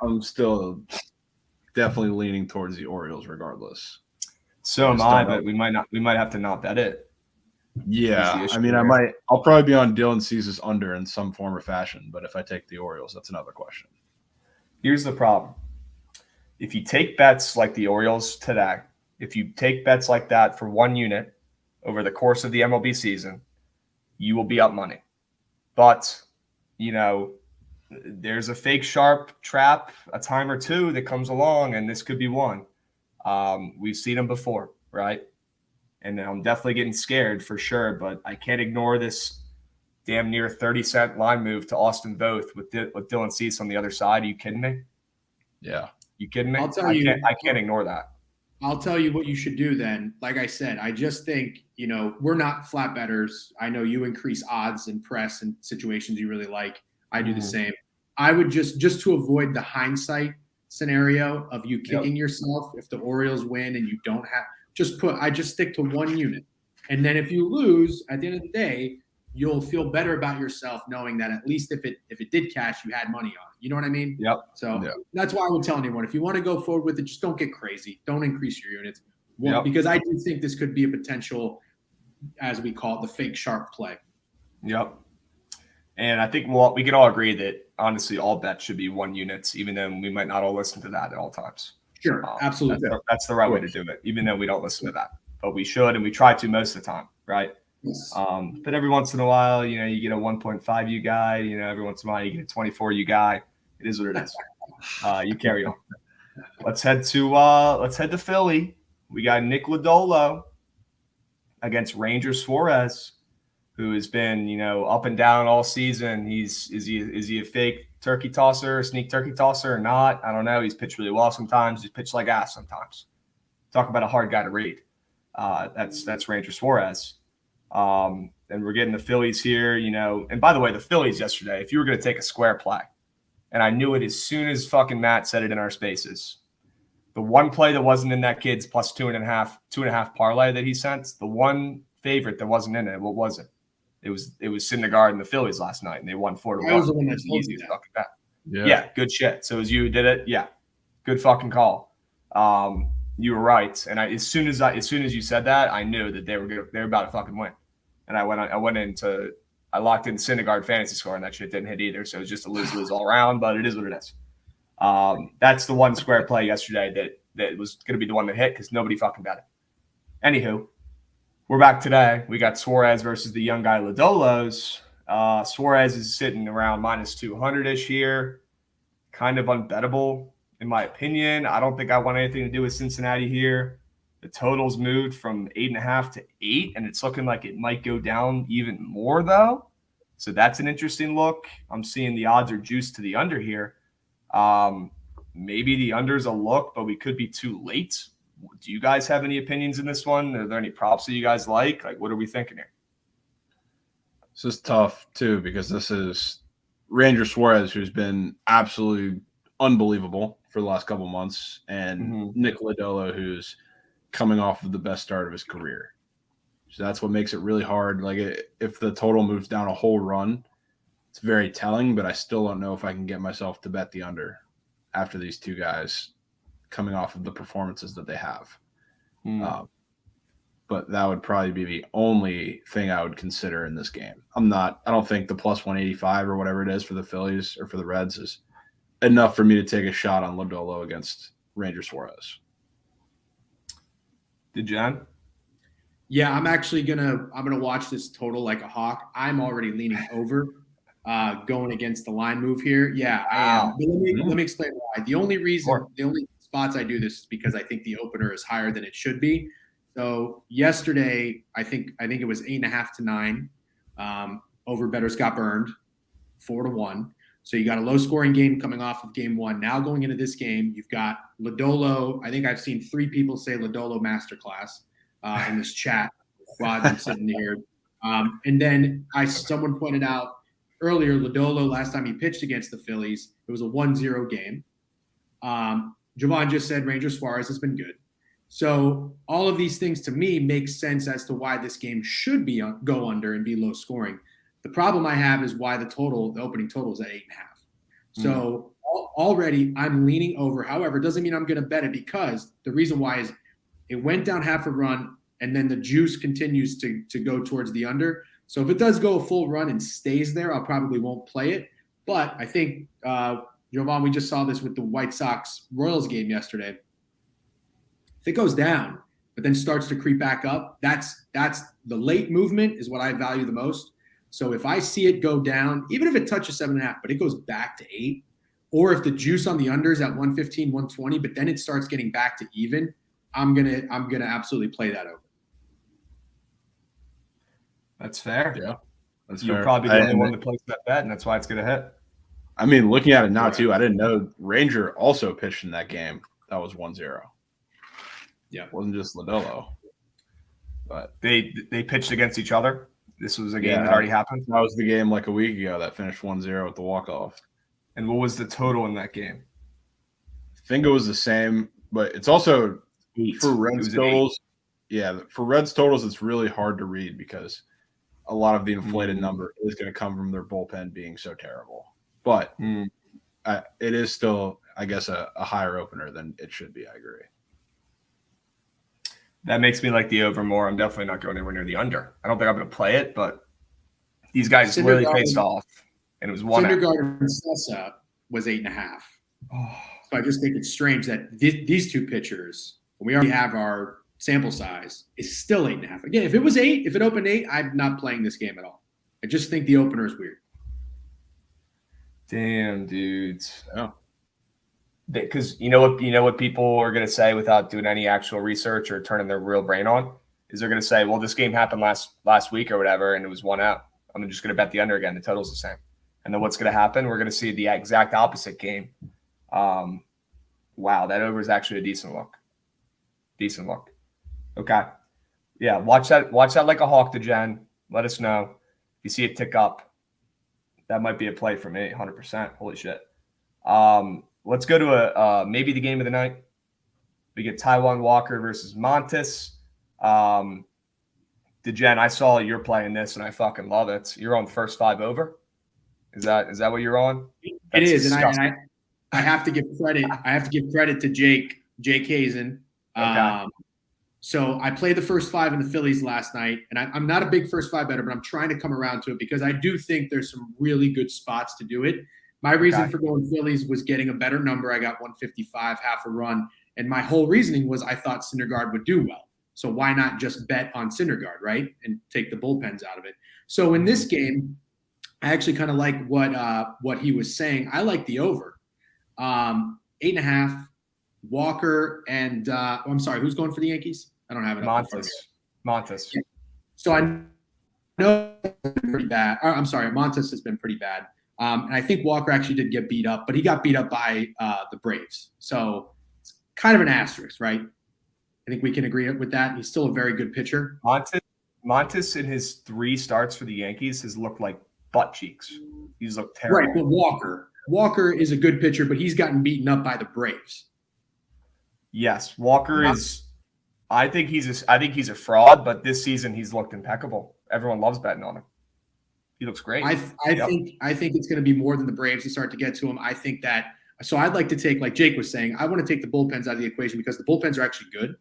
I'm still definitely leaning towards the Orioles, regardless. So am I, but we might have to not bet it. Yeah, I mean, I'll probably be on Dylan Cease's under in some form or fashion, but if I take the Orioles, that's another question. Here's the problem. If you take bets like the Orioles today, if you take bets like that for 1 unit over the course of the MLB season, you will be up money. But, there's a fake sharp trap a time or two that comes along, and this could be one. We've seen them before, right? And I'm definitely getting scared for sure, but I can't ignore this damn near 30-cent line move to Austin Voth with Dylan Cease on the other side. Are you kidding me? Yeah. You kidding me? I can't ignore that. I'll tell you what you should do then. Like I said, I just think, we're not flat bettors. I know you increase odds and press and situations you really like. I do the same. I would just to avoid the hindsight scenario of you kicking yourself if the Orioles win and you don't have I just stick to 1 unit. And then if you lose at the end of the day, you'll feel better about yourself knowing that at least if it did cash, you had money on it. You know what I mean? Yep. So that's why I would tell anyone, if you want to go forward with it, just don't get crazy. Don't increase your units. Because I do think this could be a potential, as we call it, the fake sharp play. Yep. And I think we can all agree that honestly all bets should be 1 units, even though we might not all listen to that at all times. Sure, absolutely. That's the right way to do it, even though we don't listen to that. But we should, and we try to most of the time, right? Yes. But every once in a while, you get a 1.5 U guy. Every once in a while, you get a 24 U guy. It is what it is. You carry on. Let's head to Philly. We got Nick Lodolo against Ranger Suarez, who has been up and down all season. Is he a fake turkey tosser, sneak turkey tosser or not? I don't know. He's pitched really well sometimes. He's pitched like ass sometimes. Talk about a hard guy to read. That's Ranger Suarez. And we're getting the Phillies here, And by the way, the Phillies yesterday, if you were going to take a square play, and I knew it as soon as fucking Matt said it in our spaces, the one play that wasn't in that kid's plus 2.5 parlay that he sent, the one favorite that wasn't in it. What was it? It was Syndergaard and the Phillies last night, and they won 4-1. I was the one that It's the told you easiest that. fucking bet. Yeah. Good shit. So it was you who did it. Yeah, good fucking call. You were right, and as soon as you said that, I knew that they were about to fucking win, and I locked in Syndergaard fantasy score, and that shit didn't hit either. So it was just a lose all around, but it is what it is. That's the one square play yesterday that was going to be the one that hit because nobody fucking bet it. Anywho, we're back today. We got Suarez versus the young guy Lodolos. Suarez is sitting around minus 200-ish here. Kind of unbettable, in my opinion. I don't think I want anything to do with Cincinnati here. The total's moved from 8.5 to 8, and it's looking like it might go down even more, though. So that's an interesting look. I'm seeing the odds are juiced to the under here. Maybe the under's a look, but we could be too late. Do you guys have any opinions in this one? Are there any props that you guys like? Like, what are we thinking here? This is tough, too, because this is Ranger Suarez, who's been absolutely unbelievable for the last couple months, and Nick Lodolo, who's coming off of the best start of his career. So that's what makes it really hard. Like, if the total moves down a whole run, it's very telling, but I still don't know if I can get myself to bet the under after these two guys coming off of the performances that they have. But that would probably be the only thing I would consider in this game. I don't think the plus 185 or whatever it is for the Phillies or for the Reds is enough for me to take a shot on Lodolo against Ranger Suarez. Did John? Yeah, I'm actually gonna watch this total like a hawk. I'm already leaning over, going against the line move here. Yeah, I am. But let me explain why. The only spots I do this is because I think the opener is higher than it should be. So yesterday, I think it was 8.5 to 9. Over bettors got burned 4-1. So you got a low scoring game coming off of game one. Now going into this game, you've got Lodolo. I think I've seen 3 people say Lodolo masterclass in this chat while I've been sitting here. And then someone pointed out earlier, Lodolo, last time he pitched against the Phillies, it was a 1-0 game. Jovan just said Ranger Suarez has been good. So all of these things to me make sense as to why this game should be go under and be low scoring. The problem I have is why the opening total is at 8.5. So already I'm leaning over. However, it doesn't mean I'm going to bet it, because the reason why is it went down half a run and then the juice continues to go towards the under. So if it does go a full run and stays there, I probably won't play it. But I think, Jovan, we just saw this with the White Sox Royals game yesterday. If it goes down, but then starts to creep back up, that's the late movement is what I value the most. So if I see it go down, even if it touches 7.5, but it goes back to 8, or if the juice on the under is at 115, 120, but then it starts getting back to even, I'm gonna absolutely play that over. That's fair. Yeah, that's You're fair. probably the only one that plays that bet, and that's why it's going to hit. I mean, looking at it now, too, I didn't know Ranger also pitched in that game. That was 1-0. Yeah, it wasn't just Lodolo. But they pitched against each other. This was a game that already happened. That was the game like a week ago that finished 1-0 with the walk-off. And what was the total in that game? I think it was the same, but it's also 8. For Reds totals. Yeah, for Reds totals, it's really hard to read because a lot of the inflated number is going to come from their bullpen being so terrible. But it is still, I guess, a higher opener than it should be. I agree. That makes me like the over more. I'm definitely not going anywhere near the under. I don't think I'm going to play it, but these guys literally faced off, and it was 1. Syndergaard and Sessa was 8.5. So I just think it's strange that these two pitchers, when we already have our sample size, is still 8.5. Again, if it was 8, if it opened 8, I'm not playing this game at all. I just think the opener is weird. Damn, dudes. Yeah. Because you know what people are going to say without doing any actual research or turning their real brain on is they're going to say, well, this game happened last week or whatever, and it was 1 out. I'm just going to bet the under again. The total's the same. And then what's going to happen? We're going to see the exact opposite game. Wow, that over is actually a decent look. Decent look. Okay. Yeah, watch that like a hawk to Jen. Let us know if you see it tick up. That might be a play for me, 100%. Holy shit. Let's go to maybe the game of the night. We get Taijuan Walker versus Montes. DeGen, I saw you're playing this, and I fucking love it. You're on first 5 over. Is that what you're on? It is, and I have to give credit. I have to give credit to Jake Hazen. Okay. So I played the first 5 in the Phillies last night, and I'm not a big first 5 better, but I'm trying to come around to it because I do think there's some really good spots to do it. My reason for going Phillies was getting a better number. I got 155, half a run, and my whole reasoning was I thought Syndergaard would do well. So why not just bet on Syndergaard, right, and take the bullpens out of it? So in this game, I actually kind of like what he was saying. I like the over, 8.5. Walker and I'm sorry, who's going for the Yankees? I don't have it. Montes. Yeah. So I know it's pretty bad. I'm sorry, Montes has been pretty bad. And I think Walker actually did get beat up, but he got beat up by the Braves. So it's kind of an asterisk, right? I think we can agree with that. He's still a very good pitcher. Montes in his 3 starts for the Yankees has looked like butt cheeks. He's looked terrible. Right, but Walker is a good pitcher, but he's gotten beaten up by the Braves. Yes, Walker is. I think he's a fraud, but this season he's looked impeccable. Everyone loves betting on him. He looks great. I think it's going to be more than the Braves to start to get to him. I think that. So I'd like to take, like Jake was saying, I want to take the bullpens out of the equation because the bullpens are actually good.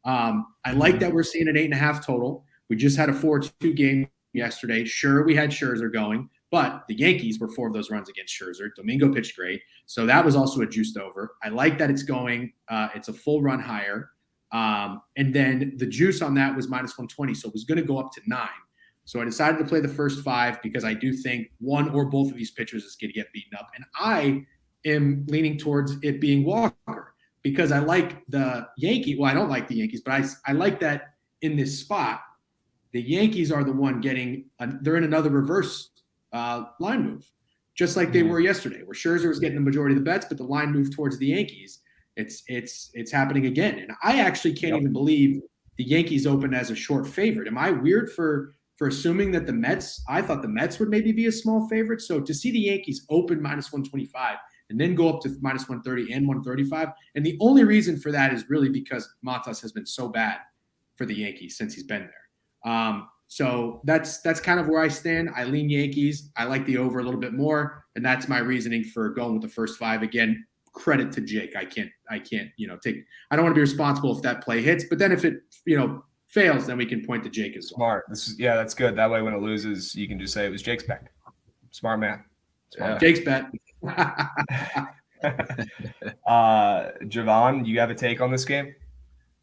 I like that we're seeing an 8.5 total. We just had a 4-2 game yesterday. Sure, we had Scherzer going, but the Yankees were 4 of those runs against Scherzer. Domingo pitched great. So that was also a juiced over. I like that it's going. It's a full run higher. And then the juice on that was -120. So it was going to go up to 9. So I decided to play the first 5 because I do think one or both of these pitchers is going to get beaten up. And I am leaning towards it being Walker because I like the Yankees. Well, I don't like the Yankees, but I like that in this spot, the Yankees are the one getting they're in another reverse line move, just like they were yesterday, where Scherzer was getting the majority of the bets, but the line moved towards the Yankees. It's happening again. And I actually can't even believe the Yankees opened as a short favorite. Am I weird for assuming that the Mets, I thought the Mets would maybe be a small favorite. So to see the Yankees open -125 and then go up to -130 and 135. And the only reason for that is really because Montas has been so bad for the Yankees since he's been there. So that's kind of where I stand. I lean Yankees. I like the over a little bit more. And that's my reasoning for going with the first 5. Again, credit to Jake. I can't, I don't want to be responsible if that play hits, but then if it, fails, then we can point to Jake as well. Smart. That's good. That way when it loses, you can just say it was Jake's bet. Smart man. Smart. Jake's bet. Jovan, you have a take on this game?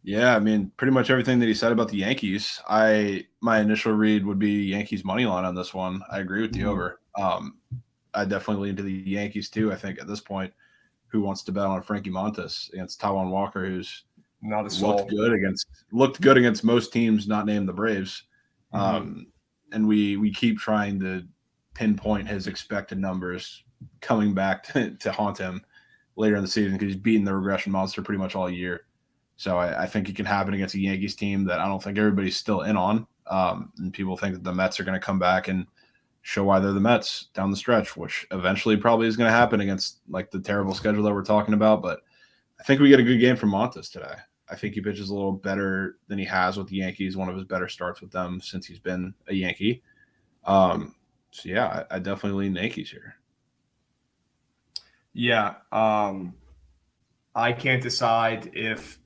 Yeah, I mean, pretty much everything that he said about the Yankees. My initial read would be Yankees money line on this one. I agree with the over. I definitely lean to the Yankees too. I think at this point, who wants to bet on Frankie Montas against Taijuan Walker, who's not a soul. looked good against most teams, not named the Braves. And we keep trying to pinpoint his expected numbers coming back to haunt him later in the season because he's beaten the regression monster pretty much all year. So I think it can happen against a Yankees team that I don't think everybody's still in on. And people think that the Mets are going to come back and show why they're the Mets down the stretch, which eventually probably is going to happen against like the terrible schedule that we're talking about. But I think we get a good game from Montas today. I think he pitches a little better than he has with the Yankees, one of his better starts with them since he's been a Yankee. So, yeah, I definitely lean Yankees here. Yeah. I can't decide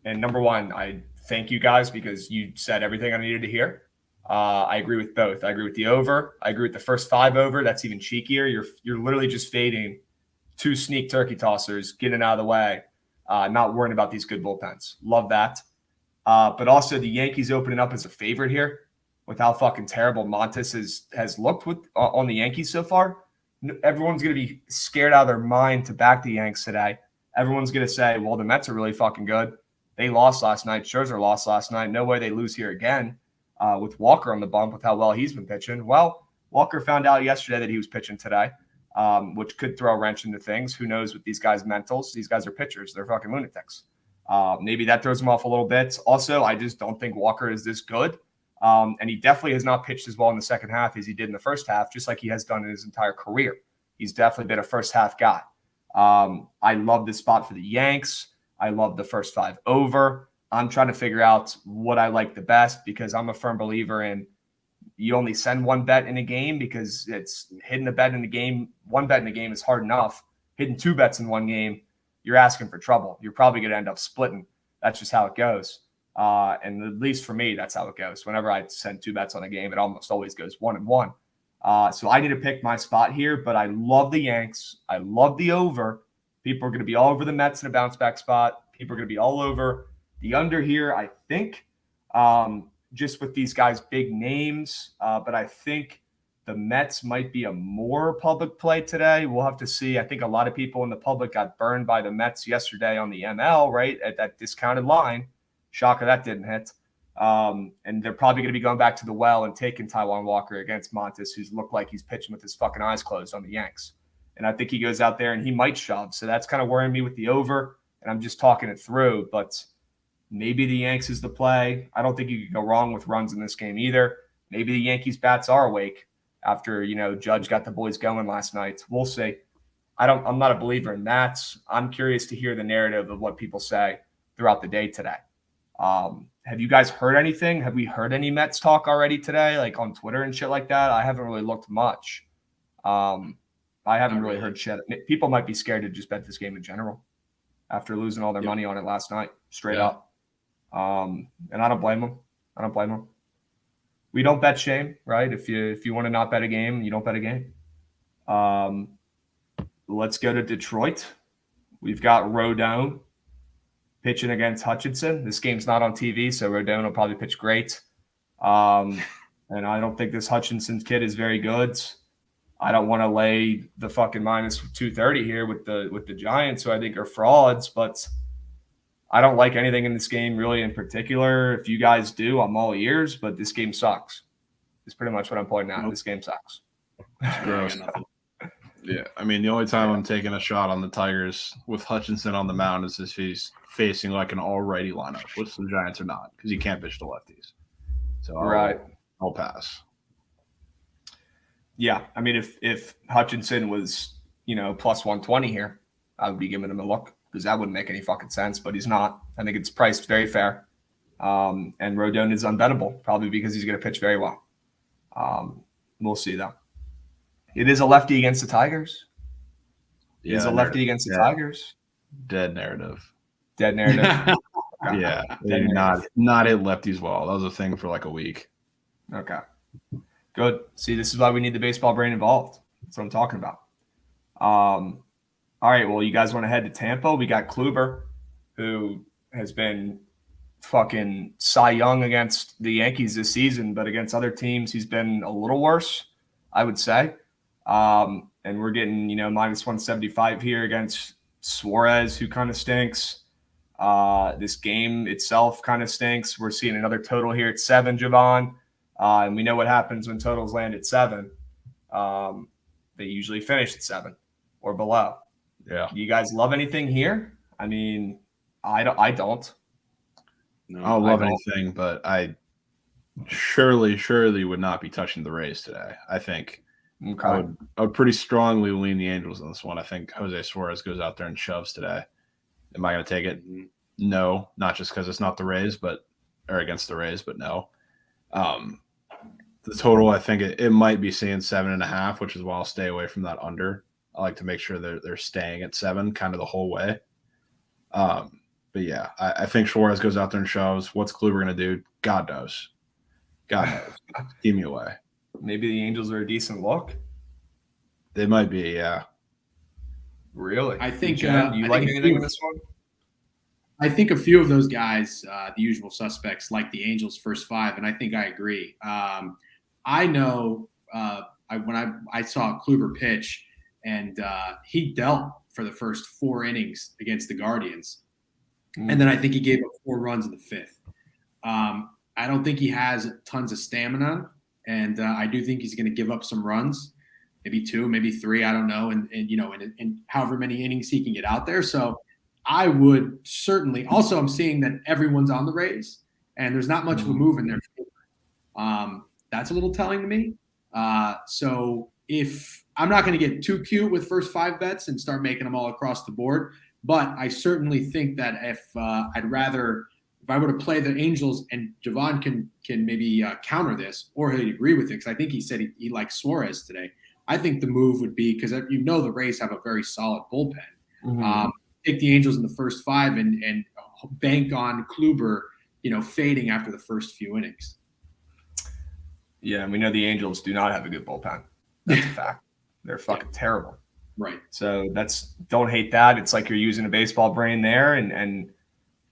and number one, I thank you guys because you said everything I needed to hear. I agree with both. I agree with the over. I agree with the first 5 over. That's even cheekier. You're literally just fading 2 sneak turkey tossers, getting out of the way, not worrying about these good bullpens. Love that. But also the Yankees opening up as a favorite here with how fucking terrible Montes has looked on the Yankees so far. Everyone's going to be scared out of their mind to back the Yanks today. Everyone's going to say, well, the Mets are really fucking good. They lost last night. Scherzer lost last night. No way they lose here again with Walker on the bump with how well he's been pitching. Well, Walker found out yesterday that he was pitching today, which could throw a wrench into things. Who knows with these guys' mentals? These guys are pitchers. They're fucking lunatics. Maybe that throws him off a little bit. Also, I just don't think Walker is this good. And he definitely has not pitched as well in the second half as he did in the first half, just like he has done in his entire career. He's definitely been a first half guy. I love this spot for the Yanks. I love the first 5 over. I'm trying to figure out what I like the best because I'm a firm believer in you only send one bet in a game because it's hitting a bet in a game. One bet in a game is hard enough. Hitting 2 bets in one game, you're asking for trouble. You're probably going to end up splitting. That's just how it goes. And at least for me, that's how it goes. Whenever I send 2 bets on a game, it almost always goes 1-1. So I need to pick my spot here, but I love the Yanks. I love the over. People are going to be all over the Mets in a bounce back spot. People are going to be all over the under here, I think, just with these guys' big names. But I think the Mets might be a more public play today. We'll have to see. I think a lot of people in the public got burned by the Mets yesterday on the ML, right, at that discounted line. Shocker that didn't hit. And they're probably going to be going back to the well and taking Taijuan Walker against Montes, who's looked like he's pitching with his fucking eyes closed on the Yanks. And I think he goes out there and he might shove. So that's kind of worrying me with the over. And I'm just talking it through. But maybe the Yanks is the play. I don't think you could go wrong with runs in this game either. Maybe the Yankees bats are awake after, Judge got the boys going last night. We'll see. I'm not a believer in that. I'm curious to hear the narrative of what people say throughout the day today. Have you guys heard anything? Have we heard any Mets talk already today, like on Twitter and shit like that? I haven't really looked much. I haven't really heard shit. People might be scared to just bet this game in general after losing all their money on it last night, straight up. And I don't blame them. We don't bet shame, right? If you want to not bet a game, you don't bet a game. Let's go to Detroit. We've got Rodon pitching against Hutchinson. This game's not on TV, so Rodon will probably pitch great. And I don't think this Hutchinson kid is very good. I don't want to lay the fucking minus 230 here with the Giants, who I think are frauds, but I don't like anything in this game really in particular. If you guys do, I'm all ears, but this game sucks. It's pretty much what I'm pointing out. Nope. This game sucks. It's gross. Yeah, I mean, the only time I'm taking a shot on the Tigers with Hutchinson on the mound is if he's facing like an all-righty lineup, which the Giants are not, because you can't pitch to lefties. So I'll pass. Yeah, I mean, if Hutchinson was, plus 120 here, I would be giving him a look because that wouldn't make any fucking sense, but he's not. I think it's priced very fair. And Rodon is unbettable, probably because he's going to pitch very well. We'll see, though. It is a lefty against the Tigers. It is a lefty against the Tigers. Dead narrative. Yeah, they did not hit lefties well. That was a thing for like a week. Okay. Good. See, this is why we need the baseball brain involved. That's what I'm talking about. All right, well, you guys want to head to Tampa? We got Kluber, who has been fucking Cy Young against the Yankees this season, but against other teams, he's been a little worse, I would say. And we're getting, minus 175 here against Suarez, who kind of stinks. This game itself kind of stinks. We're seeing another total here at 7, Jovan. And we know what happens when totals land at 7. They usually finish at 7 or below. Yeah. Do you guys love anything here? I mean, I don't. No, I don't love anything, but I surely would not be touching the Rays today. I think I would pretty strongly lean the Angels on this one. I think Jose Suarez goes out there and shoves today. Am I going to take it? No, not just because it's not the Rays, or against the Rays, but no. The total, I think it might be seeing 7.5, which is why I'll stay away from that under. I like to make sure they're staying at 7 kind of the whole way. But yeah, I think Suarez goes out there and shoves. What's Kluber going to do? God knows. Keep me away. Maybe the Angels are a decent look. They might be, yeah. Really? I think. Jen, you like anything in this one? I think a few of those guys, the usual suspects, like the Angels' first 5, and I think I agree. I know when I saw Kluber pitch, and he dealt for the first 4 innings against the Guardians, and then I think he gave up 4 runs in the 5th. I don't think he has tons of stamina, and I do think he's going to give up some runs, maybe 2, maybe 3, I don't know, and however many innings he can get out there. So I would certainly. Also, I'm seeing that everyone's on the Rays, and there's not much of a move in their favor. That's a little telling to me. So if I'm not going to get too cute with first 5 bets and start making them all across the board, but I certainly think that if I'd rather if I were to play the Angels, and Jovan can maybe counter this, or he'd agree with it, because I think he said he likes Suarez today. I think the move would be, because the Rays have a very solid bullpen. Mm-hmm. Take the Angels in the first 5 and bank on Kluber, fading after the first few innings. Yeah, and we know the Angels do not have a good bullpen. That's a fact. They're fucking terrible. Right. So don't hate that. It's like you're using a baseball brain there and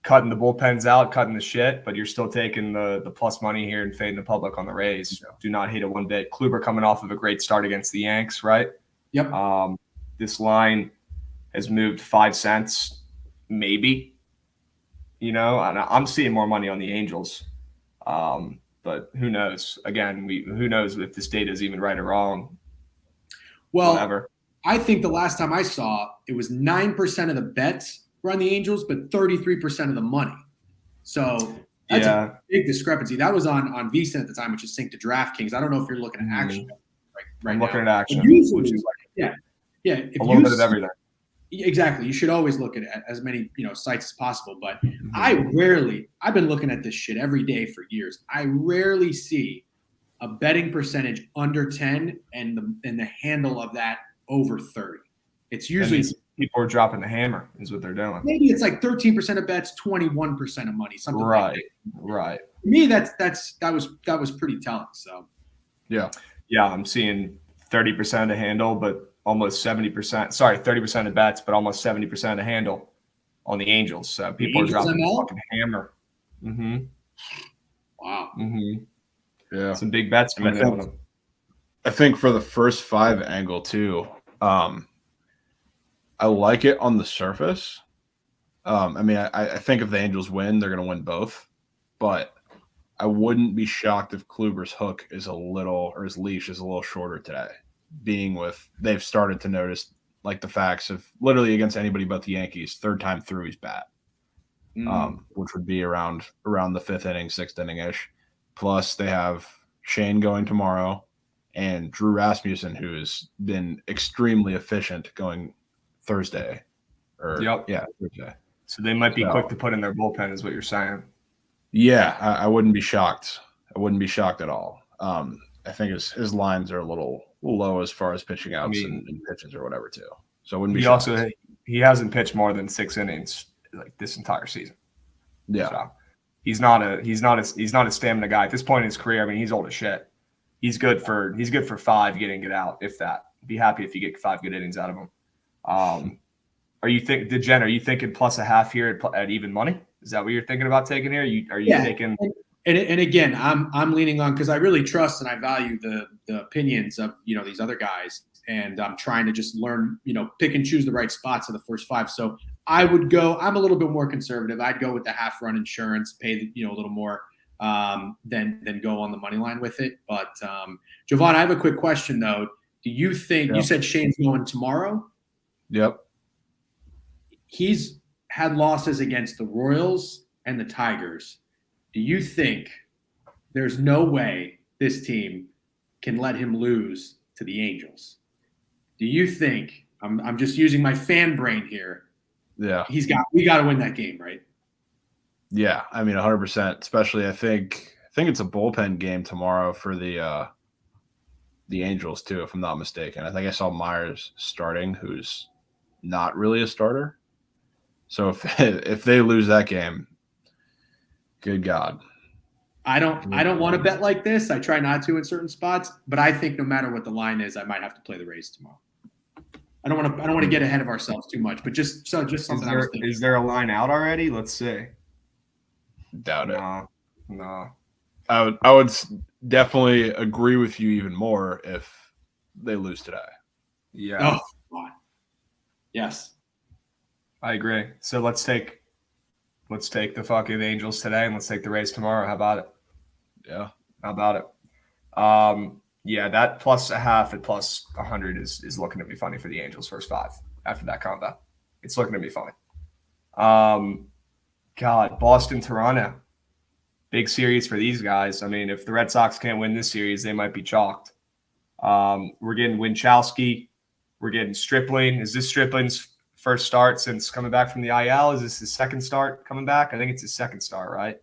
cutting the bullpens out, cutting the shit, but you're still taking the plus money here and fading the public on the Rays. So do not hate it one bit. Kluber coming off of a great start against the Yanks, right? Yep. This line has moved 5 cents, maybe. And I'm seeing more money on the Angels. But who knows? Again, who knows if this data is even right or wrong. Well, whatever. I think the last time I saw it was 9% of the bets were on the Angels, but 33% of the money. So that's a big discrepancy. That was on VSiN at the time, which is synced to DraftKings. I don't know if you're looking at action right I'm now. looking at action, usually, which is yeah. A little bit of everything. Exactly. You should always look at as many sites as possible. But I've been looking at this shit every day for years. I rarely see a betting percentage under 10 and the handle of that over 30. It's usually people are dropping the hammer is what they're doing. Maybe it's like 13% of bets, 21% of money, something like that. Right. To me, that was pretty telling. So yeah, I'm seeing 30% of the handle, but almost 70%. Sorry, 30% of bets, but almost 70% of the handle on the Angels. So people are dropping the fucking hammer. Mm-hmm. Wow. Mm-hmm. Yeah. Some big bets coming in on them. I think for the first 5 angle too, I like it on the surface. I think if the Angels win, they're going to win both. But I wouldn't be shocked if Kluber's hook is his leash is a little shorter today. They've started to notice like the facts of literally against anybody but the Yankees, 3rd time through he's bat, which would be around the 5th inning, 6th inning ish. Plus they have Shane going tomorrow and Drew Rasmussen, who has been extremely efficient going Thursday. Thursday. So they might be quick to put in their bullpen, is what you're saying. Yeah, I wouldn't be shocked. I wouldn't be shocked at all. I think his lines are a little low as far as pitching outs and pitches or whatever too. So I wouldn't be shocked. He hasn't pitched more than 6 innings like this entire season. Yeah. So he's not a stamina guy at this point in his career. I mean, he's old as shit. He's good for 5 get out, if that. Be happy if you get 5 good innings out of him. Are you thinking plus a half here at even money? Is that what you're thinking about taking here? Are you taking? And again, I'm leaning on, because I really trust and I value the opinions of these other guys, and I'm trying to just learn pick and choose the right spots in the first 5. So I would go. I'm a little bit more conservative. I'd go with the half run insurance, pay a little more than go on the money line with it. But Jovan, I have a quick question though. Do you think you said Shane's going tomorrow? Yep. He's had losses against the Royals and the Tigers. Do you think there's no way this team can let him lose to the Angels? Do you think I'm just using my fan brain here? Yeah. We got to win that game, right? Yeah, 100%. Especially, I think it's a bullpen game tomorrow for the Angels too, if I'm not mistaken. I think I saw Myers starting, who's not really a starter. So if they lose that game, good God. I don't want to bet like this. I try not to in certain spots, but I think no matter what the line is, I might have to play the Rays tomorrow. I don't want to get ahead of ourselves too much, but just something I was thinking. Is there a line out already? Let's see. Doubt it. No. I would definitely agree with you even more if they lose today. Yeah. Oh, God. Yes. I agree. So let's take the fucking Angels today and let's take the Rays tomorrow. How about it? Yeah. How about it? Yeah, that plus a half at plus 100 is looking to be funny for the Angels first 5 after that combo. It's looking to be funny. God, Boston, Toronto. Big series for these guys. If the Red Sox can't win this series, they might be chalked. We're getting Winchowski. We're getting Stripling. Is this Stripling's first start since coming back from the IL. Is this his second start coming back? I think it's his second start, right?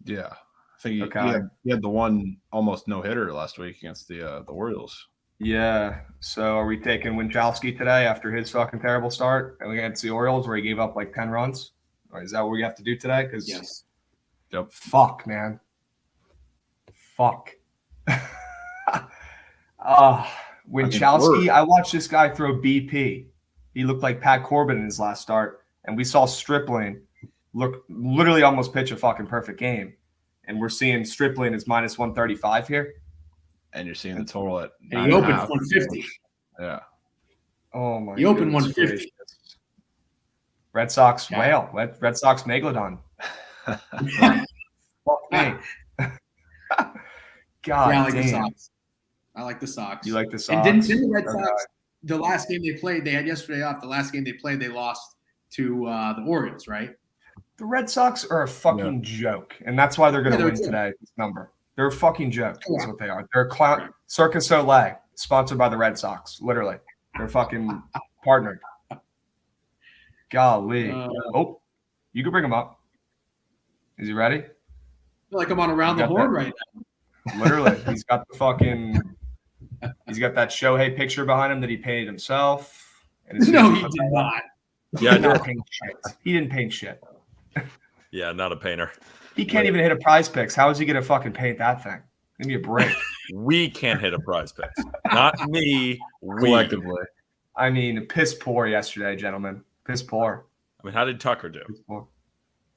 Yeah. I think Okay. he had the one almost no-hitter last week against the Orioles. Yeah. So are we taking Winchowski today after his fucking terrible start? And we against the Orioles where he gave up like 10 runs? Or is that what we have to do today? Because Yes. fuck, man. Fuck. Winchowski, I watched this guy throw BP. He looked like Pat Corbin in his last start. And we saw Stripling look literally almost pitch a fucking perfect game. And we're seeing Stripling is minus 135 here. And you're seeing the total at And he opened 150. Yeah. Oh my god. He opened 150. Red Sox whale. Red Sox megalodon. Fuck me. God I like the damn. Sox. I like the Sox. You like the Sox? And didn't the Red Sox, the last game they played, they had yesterday off. The last game they played, they lost to the Orioles, right? The Red Sox are a fucking joke, and that's why they're going to win today. This number, they're a fucking joke. That's what they are. They're a clown. Circus Soleil, sponsored by the Red Sox. Literally, they're fucking partnered. Golly. Oh, you can bring him up. Is he ready? I feel like I'm on Around the Horn right now. Literally, he's got that Shohei picture behind him that he painted himself. And no, he did not. Yeah, he didn't paint shit. Yeah, not a painter. He can't even hit a prize picks. How is he going to fucking paint that thing? Give me a break. We can't hit a prize picks. Not me. Collectively. I mean, piss poor yesterday, gentlemen. Piss poor. I mean, how did Tucker do?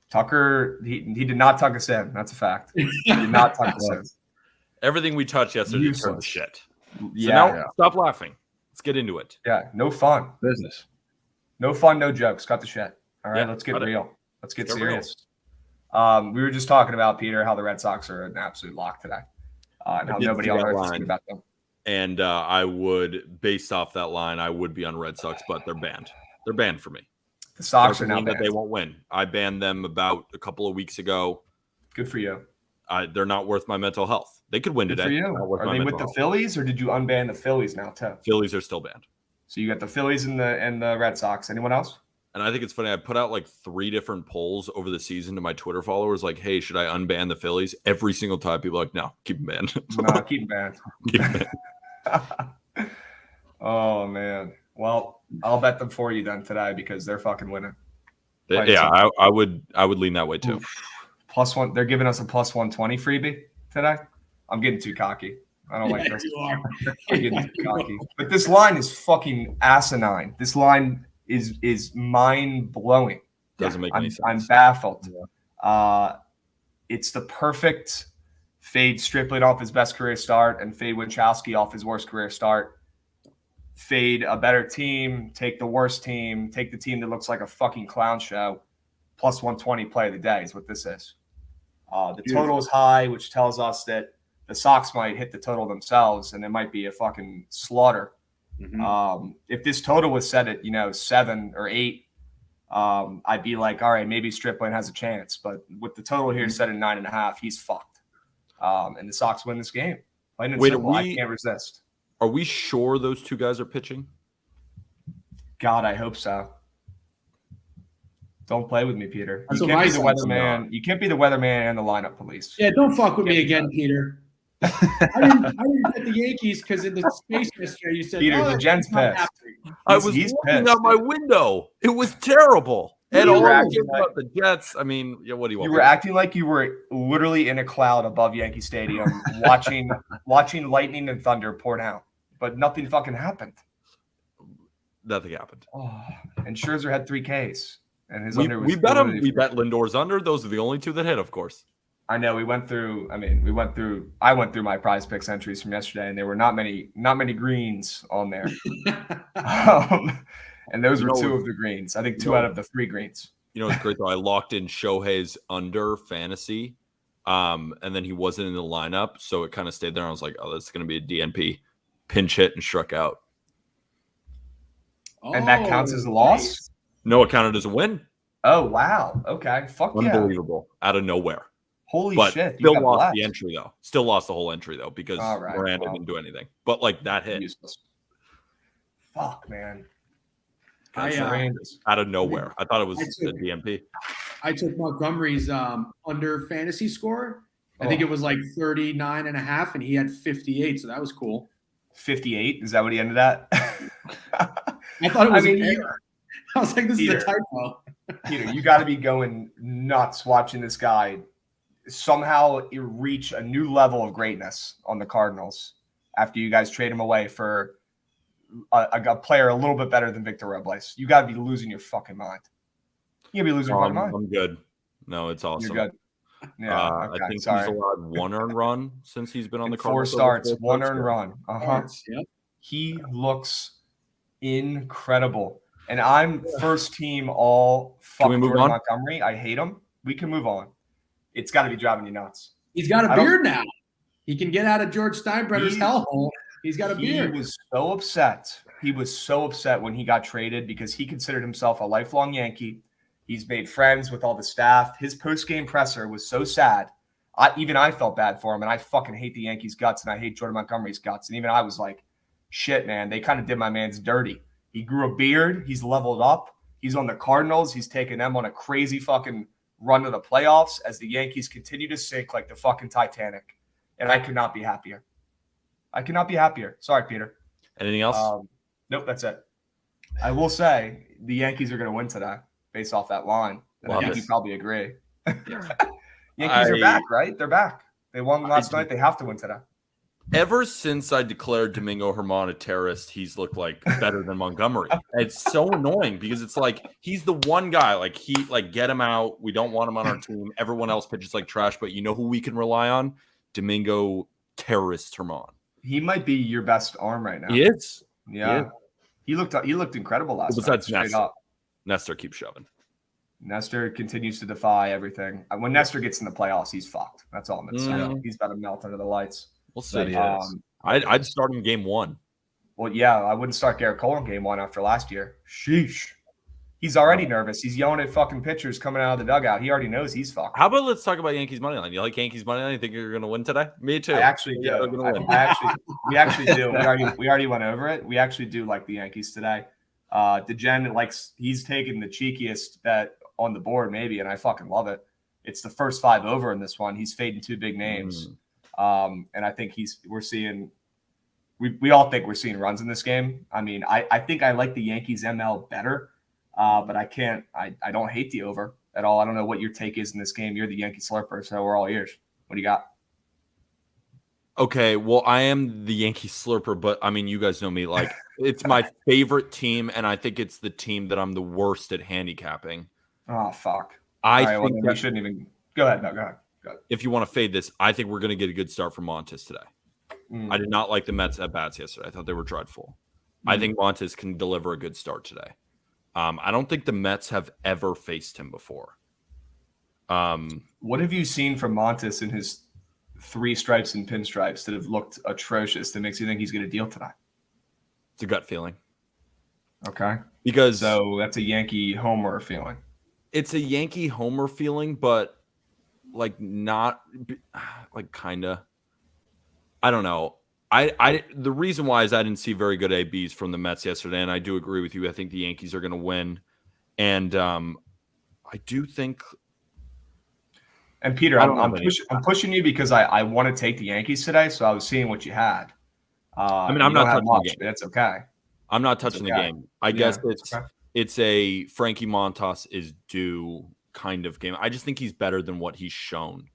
Tucker, he did not tuck us in. That's a fact. He did not tuck us in. Everything we touched yesterday turned to shit. So yeah. Stop laughing. Let's get into it. Yeah, no fun. Business. No fun, no jokes. Cut the shit. All right, let's get real. Let's get serious. We were just talking about, Peter, how the Red Sox are an absolute lock today. And how nobody on earth is thinking about them. And I would, based off that line, I would be on Red Sox, but they're banned. They're banned for me. The Sox are now banned. That they won't win. I banned them about a couple of weeks ago. Good for you. They're not worth my mental health. They could win Good today. For you. Are they with the Phillies, or did you unban the Phillies now too? Phillies are still banned. So you got the Phillies and the Red Sox. Anyone else? And I think it's funny. I put out like 3 different polls over the season to my Twitter followers, like, "Hey, should I unban the Phillies?" Every single time, people are like, "No, keep them banned." No, keep them banned. Keep them banned. Oh man. Well, I'll bet them for you then today because they're fucking winning. Yeah, I would lean that way too. Oof. +1. They're giving us a +120 freebie today. I'm getting too cocky. I don't like this. You are. I'm getting too cocky. But this line is fucking asinine. This line is mind blowing. Doesn't make any sense. I'm baffled. Yeah. It's the perfect fade Stripling off his best career start and fade Winchowski off his worst career start. Fade a better team, take the worst team, take the team that looks like a fucking clown show. +120 play of the day is what this is. The total is high, which tells us that the Sox might hit the total themselves, and it might be a fucking slaughter. Mm-hmm. If this total was set at 7 or 8, I'd be like, all right, maybe Stripling has a chance. But with the total here set at 9.5, he's fucked. And the Sox win this game. Plain and simple. I can't resist. Are we sure those two guys are pitching? God, I hope so. Don't play with me, Peter. You can't be the weatherman. You can't be the weatherman and the lineup police. Yeah, don't fuck with me again, Peter. I didn't get the Yankees because in the space yesterday you said, Peter, the Gen's pissed. I was looking out my window. It was terrible. And all about the Jets. I mean, what do you want? You were acting like you were literally in a cloud above Yankee Stadium, watching lightning and thunder pour down, but nothing fucking happened. Nothing happened. Oh, and Scherzer had 3 Ks, and his under was. We bet him. We bet Lindor's under. Those are the only 2 that hit, of course. I know I went through my prize picks entries from yesterday, and there were not many greens on there. And those were 2 of the greens. I think 2 out of the 3 greens. It's great though. I locked in Shohei's under fantasy, and then he wasn't in the lineup, so it kind of stayed there. I was like, oh, that's going to be a DNP. Pinch hit and struck out. And that counts as a loss? Nice. No, it counted as a win. Oh, wow. Okay. Fuck yeah. Unbelievable. Out of nowhere. Holy shit. Still lost the entry, though. Still lost the whole entry, though, because Miranda didn't do anything. But, that hit. Useless. Fuck, man. Out of nowhere. I thought it was the DMP. I took Montgomery's under fantasy score. I think it was like 39.5, and he had 58, so that was cool. 58? Is that what he ended at? I thought it was an error. I was like, this is a typo. Peter, you got to be going nuts watching this guy somehow reach a new level of greatness on the Cardinals after you guys trade him away for a player a little bit better than Victor Robles. You got to be losing your fucking mind. You got to be losing your fucking mind. I'm good. No, it's awesome. You're good. Yeah, okay, I think he's allowed one earned run since he's been on the Cardinals. 4 starts, 1 earned run. Yep. He looks incredible. And I'm first team all fuck Jordan Montgomery. I hate him. We can move on. It's got to be driving you nuts. He's got a beard now. He can get out of George Steinbrenner's hellhole. He's got a beard. He was so upset. He was so upset when he got traded because he considered himself a lifelong Yankee. He's made friends with all the staff. His post-game presser was so sad. Even I felt bad for him, and I fucking hate the Yankees' guts, and I hate Jordan Montgomery's guts. And even I was like, shit, man, they kind of did my man's dirty. He grew a beard. He's leveled up. He's on the Cardinals. He's taken them on a crazy fucking run to the playoffs as the Yankees continue to sink like the fucking Titanic. And I could not be happier. I could not be happier. Sorry, Peter. Anything else? Nope, that's it. I will say the Yankees are going to win today based off that line. And I think you probably agree. Yankees are back, right? They're back. They won last night. They have to win today. Ever since I declared Domingo Germán a terrorist, he's looked like better than Montgomery. It's so annoying because it's like he's the one guy. Like get him out. We don't want him on our team. Everyone else pitches like trash, but you know who we can rely on? Domingo terrorist Germán. He might be your best arm right now. He is. Yeah. He looked incredible last night. Besides Nestor. Nestor keeps shoving. Nestor continues to defy everything. When Nestor gets in the playoffs, he's fucked. That's all I'm going to say. He's about to melt under the lights. We'll see. I'd start him game 1. Well, yeah, I wouldn't start Garrett Cole in game 1 after last year. Sheesh. He's already nervous. He's yelling at fucking pitchers coming out of the dugout. He already knows he's fucked. How about let's talk about Yankees Moneyline? You like Yankees Moneyline? You think you're going to win today? Me too. I actually do. We actually do. We already went over it. We actually do like the Yankees today. DeGen he's taking the cheekiest bet on the board maybe, and I fucking love it. It's the first 5 over in this one. He's fading 2 big names. And I think we all think we're seeing runs in this game. I mean, I think I like the Yankees ML better, but I don't hate the over at all. I don't know what your take is in this game. You're the Yankee slurper, so we're all ears. What do you got? Okay, well, I am the Yankee slurper, but I mean, you guys know me. Like, it's my favorite team, and I think it's the team that I'm the worst at handicapping. Oh, fuck. I think we shouldn't even go ahead. No, go ahead. If you want to fade this, I think we're going to get a good start from Montes today. I did not like the Mets at bats yesterday. I thought they were dreadful. I think Montes can deliver a good start today. I don't think the Mets have ever faced him before. What have you seen from Montes in his 3 stripes and pinstripes that have looked atrocious that makes you think he's going to deal tonight? It's a gut feeling. Okay. So that's a Yankee homer feeling. It's a Yankee homer feeling, but not kind of. I don't know. The reason why is I didn't see very good ABs from the Mets yesterday, and I do agree with you. I think the Yankees are going to win, and I do think. And Peter, I'm pushing you because I want to take the Yankees today, so I was seeing what you had. I'm not touching the game. That's okay. I'm not touching the game. I guess it's a Frankie Montas is due kind of game. I just think he's better than what he's shown.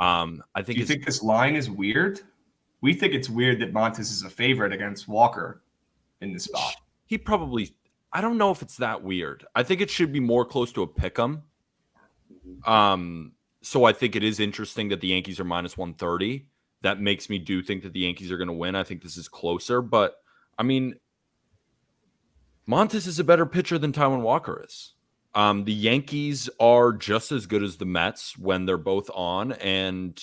I think. Do you think this line is weird? We think it's weird that Montes is a favorite against Walker in this spot. He probably. I don't know if it's that weird. I think it should be more close to a pick'em. So I think it is interesting that the Yankees are minus 130. That makes me do think that the Yankees are going to win. I think this is closer, but I mean, Montes is a better pitcher than Taijuan Walker is. The Yankees are just as good as the Mets when they're both on, and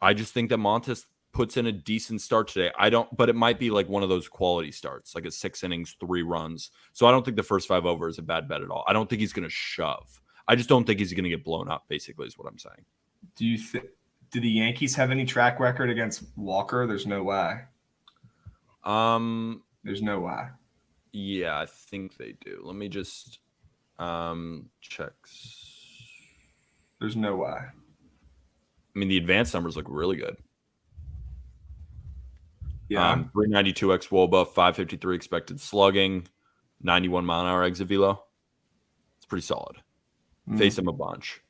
I just think that Montes puts in a decent start today. But it might be like one of those quality starts, like a 6 innings, 3 runs. So I don't think the first 5 over is a bad bet at all. I don't think he's going to shove. I just don't think he's going to get blown up, basically, is what I'm saying. Do the Yankees have any track record against Walker? There's no way. There's no way. Yeah, I think they do. Let me just check. There's no way. I mean, the advanced numbers look really good. Yeah. 392 x WOBA, 553 expected slugging, 91 mile an hour exit velo. It's pretty solid. Face him a bunch.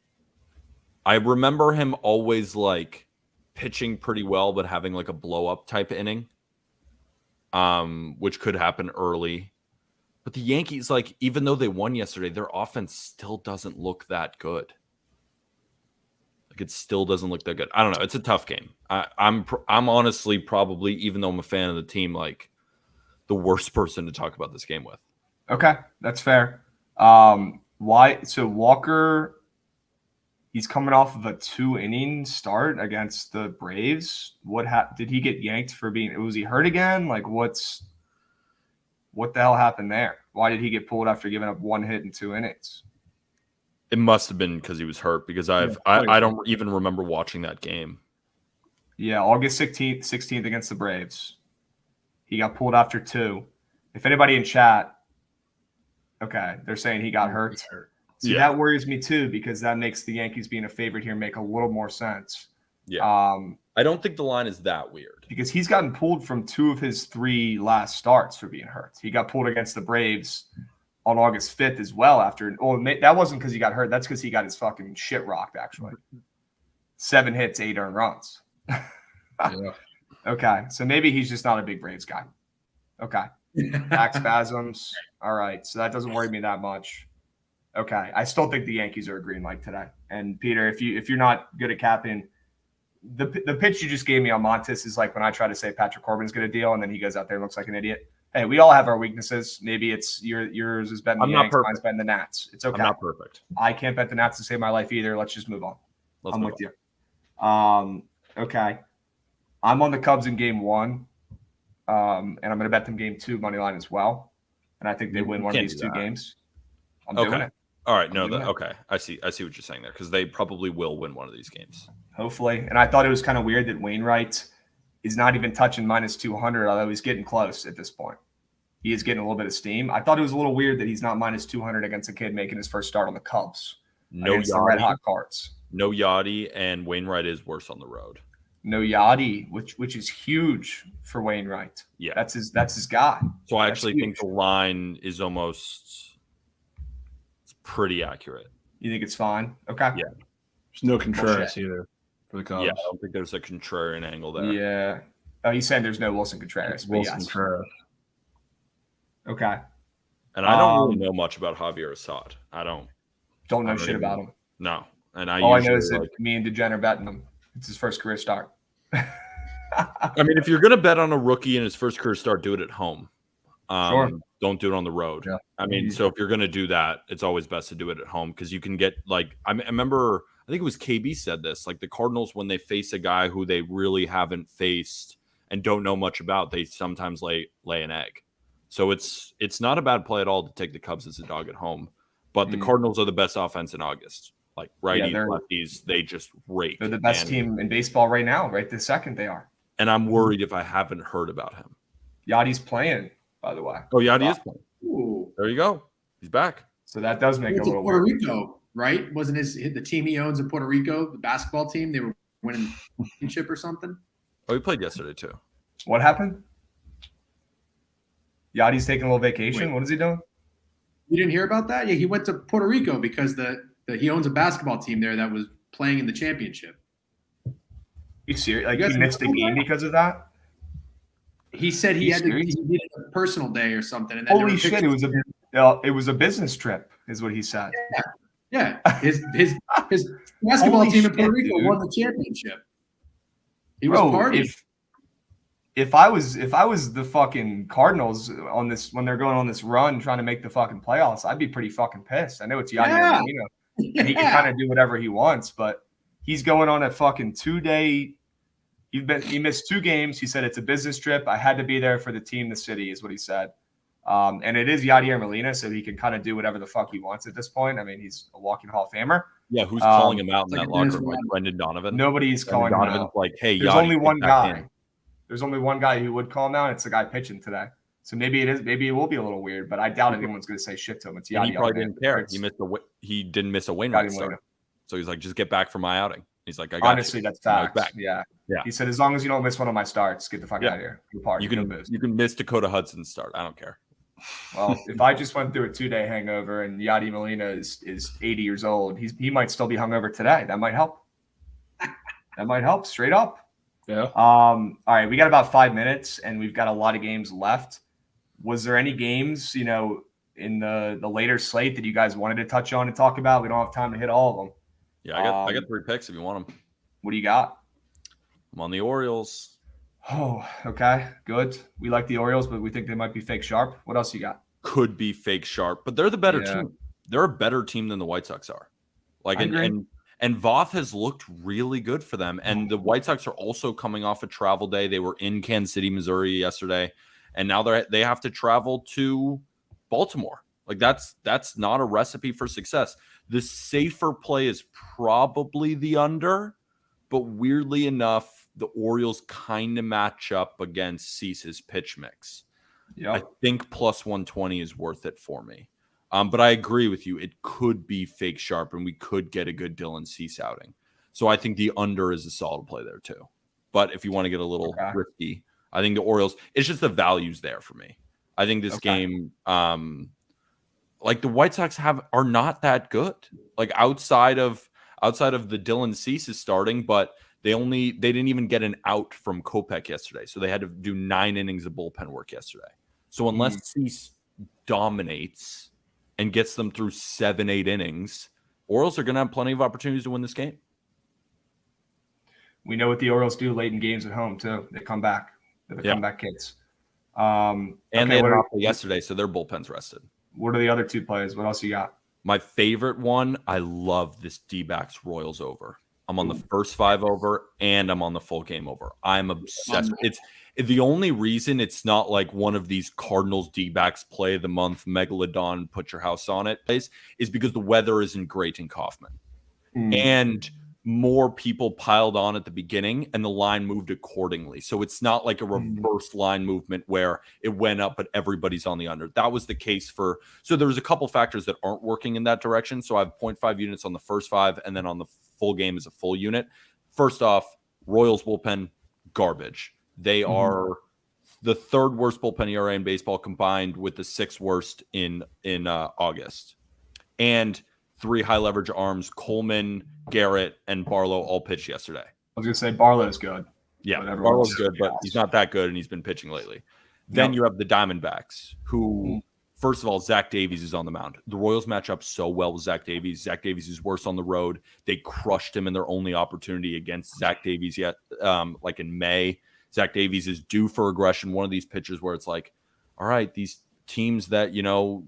I remember him always like pitching pretty well, but having like a blow up type inning, which could happen early. But the Yankees, like, even though they won yesterday, their offense still doesn't look that good. Like, it still doesn't look that good. I don't know. It's a tough game. I'm honestly probably, even though I'm a fan of the team, like the worst person to talk about this game with. Okay, that's fair. Why? So Walker, he's coming off of a 2-inning start against the Braves. What did he get yanked for being? Was he hurt again? Like, what the hell happened there? Why did he get pulled after giving up 1 hit in 2 innings? It must have been because he was hurt. Because I don't even remember watching that game. Yeah, August 16th against the Braves. He got pulled after 2. If anybody in chat, okay, they're saying he got hurt. See, that worries me too, because that makes the Yankees being a favorite here make a little more sense. Yeah. I don't think the line is that weird. Because he's gotten pulled from 2 of his 3 last starts for being hurt. He got pulled against the Braves on August 5th as well. That wasn't because he got hurt. That's because he got his fucking shit rocked, actually. 7 hits, 8 earned runs. Yeah. Okay, so maybe he's just not a big Braves guy. Okay. Back spasms. All right, so that doesn't worry me that much. Okay, I still think the Yankees are a green light today. And Peter, if you're not good at capping, the pitch you just gave me on Montes is like when I try to say Patrick Corbin's going to deal, and then he goes out there and looks like an idiot. Hey, we all have our weaknesses. Maybe it's yours is betting the Yanks, mine's betting the Nats. It's okay. I'm not perfect. I can't bet the Nats to save my life either. Let's just move on. I'm with you. Okay. I'm on the Cubs in game 1, and I'm going to bet them game 2 money line as well. And I think they win one of these 2 games. I'm doing it. All right. No, okay. I see what you're saying there, because they probably will win one of these games. Hopefully. And I thought it was kind of weird that Wainwright is not even touching minus 200, although he's getting close at this point. He is getting a little bit of steam. I thought it was a little weird that he's not minus 200 against a kid making his first start on the Cubs. No against the Red Hot Cards. No Yachty, and Wainwright is worse on the road. No Yachty, which is huge for Wainwright. Yeah. That's his guy. So I actually think the line is almost pretty accurate. You think it's fine? Okay. Yeah. There's no Contreras either for the Cubs. Yeah, I don't think there's a contrarian angle there. Yeah. Oh, he's saying there's no Wilson Contreras. Contreras. Okay. And I don't really know much about Javier Assad. I don't know shit about him. No. And all I know is that me and DeGener betting him. It's his first career start. I mean, if you're going to bet on a rookie in his first career start, do it at home. Sure. Don't do it on the road. Yeah. I mean, so if you're going to do that, it's always best to do it at home, because you can get, like, I remember, I think it was KB said this, like the Cardinals, when they face a guy who they really haven't faced and don't know much about, they sometimes lay an egg. So it's not a bad play at all to take the Cubs as a dog at home. But the Cardinals are the best offense in August. Like righties, lefties, they just rake. They're the best team in baseball right now, right this second they are. And I'm worried if I haven't heard about him. Yachty's playing, by the way. Oh, Yachty is playing. Ooh. There you go. He's back. So that does make a little Puerto Rico, right? Wasn't the team he owns in Puerto Rico, the basketball team? They were winning the championship or something. Oh, he played yesterday too. What happened? Yachty's taking a little vacation. Wait. What is he doing? You didn't hear about that? Yeah, he went to Puerto Rico because he owns a basketball team there that was playing in the championship. You serious? Like he missed a game because of that? He said he needed a personal day or something. And then holy shit! It was a business trip, is what he said. Yeah. His basketball team in Puerto Rico won the championship. He was partying. If I was the fucking Cardinals on this, when they're going on this run trying to make the fucking playoffs, I'd be pretty fucking pissed. I know it's Yadier Molina, and he can kind of do whatever he wants, but he's going on a fucking 2-day. He missed 2 games. He said it's a business trip. I had to be there for the team, the city, is what he said. And it is Yadier Molina, so he can kind of do whatever the fuck he wants at this point. I mean, he's a walking Hall of Famer. Yeah, who's calling him out in that locker room? Like Brendan Donovan? Nobody's calling him out. Like, hey, there's only one guy. There's only one guy who would call him out. It's the guy pitching today. So maybe it is. Maybe it will be a little weird, but I doubt anyone's going to say shit to him. It's And he Yadi probably Almeida. didn't care. He didn't miss a Wainwright Yadi start. Molina. So he's like, just get back from my outing. He's like, I got Honestly, you. that's And I was facts. back. Yeah. Yeah. He said, as long as you don't miss one of my starts, get the fuck out of here. You can miss Dakota Hudson's start. I don't care. Well, if I just went through a 2-day hangover and Yadi Molina is 80 years old, he might still be hungover today. That might help. That might help. Straight up. Yeah. All right, we got about 5 minutes, and we've got a lot of games left. Was there any games, in the later slate that you guys wanted to touch on and talk about? We don't have time to hit all of them. Yeah, I got 3 picks if you want them. What do you got? I'm on the Orioles. Oh, okay, good. We like the Orioles, but we think they might be fake sharp. What else you got? Could be fake sharp, but they're the better team. They're a better team than the White Sox are. And Voth has looked really good for them. And the White Sox are also coming off a travel day. They were in Kansas City, Missouri yesterday, and now they have to travel to Baltimore. Like that's not a recipe for success. The safer play is probably the under, but weirdly enough, the Orioles kind of match up against Cease's pitch mix. Yeah, I think plus 120 is worth it for me. But I agree with you. It could be fake sharp, and we could get a good Dylan Cease outing. So I think the under is a solid play there too. But if you want to get a little risky, I think the Orioles, it's just the values there for me. I think this game, like the White Sox are not that good. Like outside of the Dylan Cease is starting, but they didn't even get an out from Kopech yesterday. So they had to do 9 innings of bullpen work yesterday. So unless Cease dominates and gets them through 7-8 innings, Orioles are going to have plenty of opportunities to win this game. We know what the Orioles do late in games at home too. They come back. They're the comeback kids. And they had an off yesterday, so their bullpen's rested. What are the other 2 plays? What else you got? My favorite one, I love this D-backs Royals over. I'm on the first 5 over, and I'm on the full game over. I'm obsessed. It's the only reason it's not like one of these Cardinals D-backs play of the month, Megalodon, put your house on it plays, is because the weather isn't great in Kaufman. And more people piled on at the beginning, and the line moved accordingly. So it's not like a reverse line movement where it went up, but everybody's on the under. That was the case so there was a couple factors that aren't working in that direction. So I have 0.5 units on the first 5, and then on the full game is a full unit. First off, Royals bullpen, garbage. They are the 3rd worst bullpen ERA in baseball combined with the 6th worst in August. And 3 high leverage arms, Coleman, Garrett, and Barlow all pitched yesterday. I was going to say Barlow's good. Yeah, Barlow's good, but he's not that good, and he's been pitching lately. Then you have the Diamondbacks, who, first of all, Zach Davies is on the mound. The Royals match up so well with Zach Davies. Zach Davies is worse on the road. They crushed him in their only opportunity against Zach Davies yet, like in May. Zach Davies is due for aggression. One of these pitchers where it's like, all right, these teams that,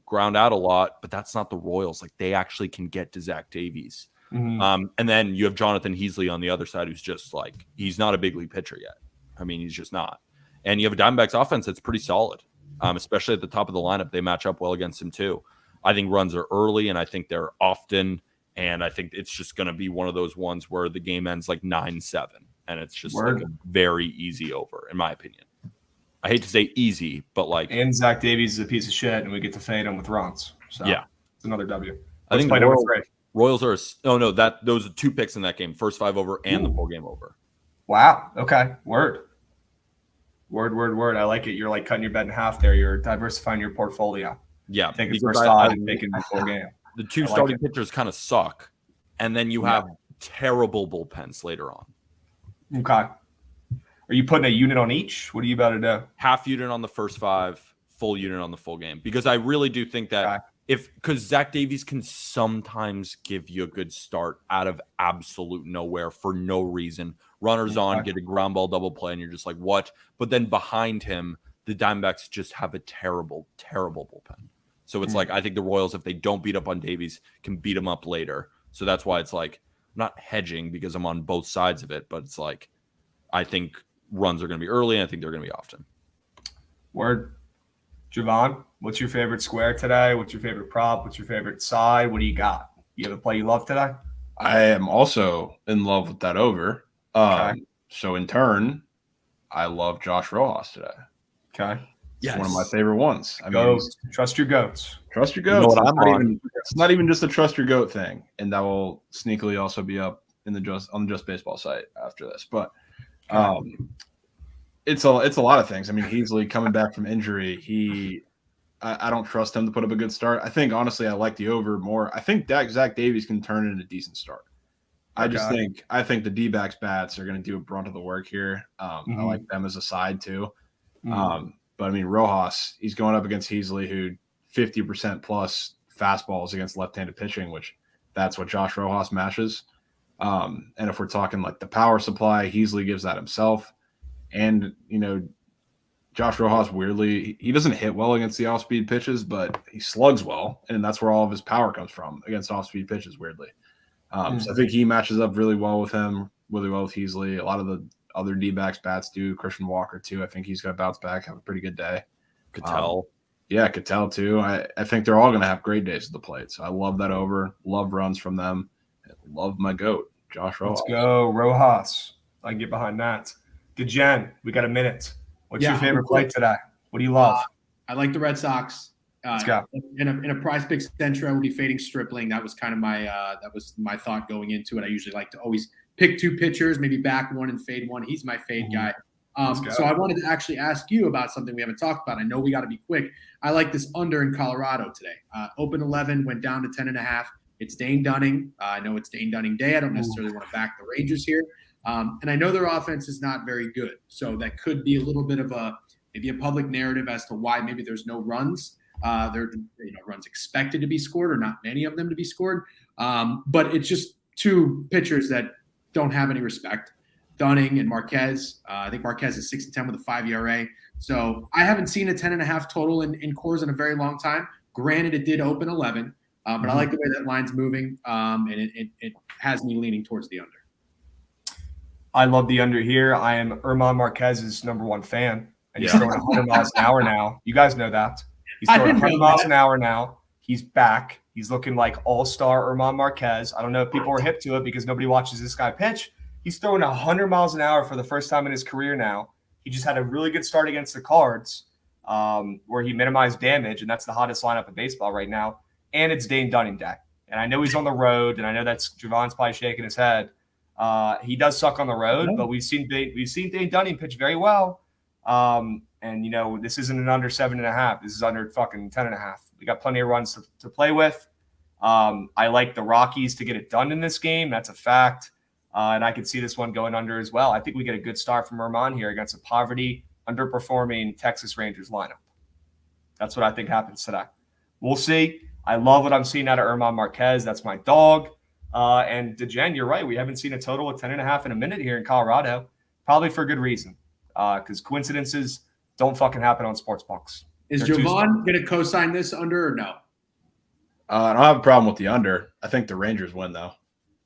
ground out a lot, but that's not the Royals. Like they actually can get to Zach Davies. And then you have Jonathan Heasley on the other side, who's just like, he's not a big league pitcher yet. I mean, he's just not. And you have a Diamondbacks offense that's pretty solid, especially at the top of the lineup. They match up well against him too. I think runs are early, and I think they're often, and I think it's just going to be one of those ones where the game ends like 9-7, and it's just like a very easy over, in my opinion. I hate to say easy, but like, and Zach Davies is a piece of shit, and we get to fade him with runs. So it's another W. I think the Royals are. Those are 2 picks in that game: first 5 over and the full game over. Wow. Okay. Word. I like it. You're like cutting your bet in half there. You're diversifying your portfolio. Yeah, taking first 5 and making the full game. The 2 starting pitchers kind of suck, and then you have terrible bullpens later on. Okay. Are you putting a unit on each? What are you about to do? Half unit on the first 5, full unit on the full game. Because I really do think that because Zach Davies can sometimes give you a good start out of absolute nowhere for no reason. Runners on, get a ground ball double play, and you're just like, what? But then behind him, the Diamondbacks just have a terrible, terrible bullpen. So it's like, I think the Royals, if they don't beat up on Davies, can beat him up later. So that's why it's like, I'm not hedging because I'm on both sides of it, but it's like, I think runs are going to be early, and I think they're going to be often. Word. Jovan, what's your favorite square today? What's your favorite prop? What's your favorite side? What do you got? You have a play you love today? I am also in love with that over. So in turn, I love Josh Rojas today. Okay. It's one of my favorite ones. I mean, Goats. Trust your goats. Trust your You know goats. what I'm on. It's not even just a trust your goat thing, and that will sneakily also be up in the on the Just Baseball site after this. But it's a lot of things. I mean, Heasley coming back from injury, I don't trust him to put up a good start. I think honestly, I like the over more. I think Zach Davies can turn in a decent start. I think the D-backs bats are going to do a brunt of the work here. I like them as a side too. But I mean, Rojas, he's going up against Heasley, who 50% plus fastballs against left-handed pitching, which that's what Josh Rojas mashes. And if we're talking like the power supply, Heasley gives that himself. And, Josh Rojas, weirdly, he doesn't hit well against the off-speed pitches, but he slugs well, and that's where all of his power comes from, against off-speed pitches, weirdly. So I think he matches up really well with him, really well with Heasley. A lot of the other D-backs bats do. Christian Walker, too. I think he's going to bounce back, have a pretty good day. Cattell. Cattell, too. I think they're all going to have great days at the plate. So I love that over. Love runs from them. Love my GOAT, Josh Rojas. Let's go, Rojas. I can get behind that. DeGen, we got a minute. What's your favorite play today? What do you love? I like the Red Sox. Let's go. In a Prize Picks Centra, I will be fading Stripling. That was kind of my thought going into it. I usually like to always pick two pitchers, maybe back one and fade one. He's my fade guy. So I wanted to actually ask you about something we haven't talked about. I know we got to be quick. I like this under in Colorado today. Open 11, went down to 10.5. It's Dane Dunning. I know it's Dane Dunning day. I don't necessarily want to back the Rangers here. And I know their offense is not very good. So that could be a little bit of maybe a public narrative as to why maybe there's no runs. There are runs expected to be scored or not many of them to be scored. But it's just two pitchers that don't have any respect. Dunning and Marquez. I think Marquez is 6-10 with a 5 ERA. So I haven't seen a 10.5 total in Coors in a very long time. Granted, it did open 11, but I like the way that line's moving, and it has me leaning towards the under. I love the under here. I am German Marquez's number one fan, and he's throwing 100 miles an hour now. You guys know that. He's throwing 100 miles an hour now. He's back. He's looking like all-star German Marquez. I don't know if people are hip to it because nobody watches this guy pitch. He's throwing 100 miles an hour for the first time in his career now. He just had a really good start against the Cards where he minimized damage, and that's the hottest lineup in baseball right now. And it's Dane Dunning day. And I know he's on the road, and I know that's Javon's probably shaking his head. He does suck on the road, but we've seen Dane Dunning pitch very well. And this isn't an under 7.5. This is under fucking 10.5. We got plenty of runs to play with. I like the Rockies to get it done in this game. That's a fact. And I could see this one going under as well. I think we get a good start from Herman here against a poverty, underperforming Texas Rangers lineup. That's what I think happens today. We'll see. I love what I'm seeing out of German Marquez. That's my dog. And DeGen, you're right. We haven't seen a total of 10.5 in a minute here in Colorado, probably for good reason, because coincidences don't fucking happen on sports books. Is Jovan going to co-sign this under or no? I don't have a problem with the under. I think the Rangers win, though.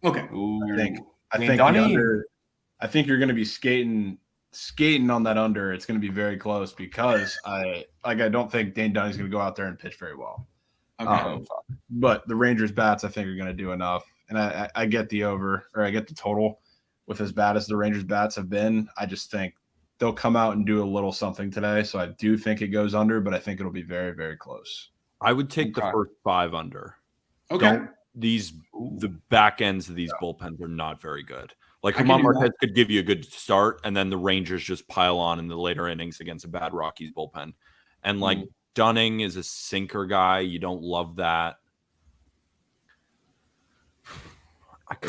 Okay. I think the under. I think you're going to be skating on that under. It's going to be very close because I don't think Dane Dunning's going to go out there and pitch very well. Okay. But the Rangers bats, I think, are going to do enough. And I get the over, or I get the total with as bad as the Rangers bats have been. I just think they'll come out and do a little something today. So I do think it goes under, but I think it'll be very, very close. I would take the first 5 under. Okay. The back ends of these bullpens are not very good. Like German Marquez could give you a good start, and then the Rangers just pile on in the later innings against a bad Rockies bullpen. And like Dunning is a sinker guy. You don't love that. We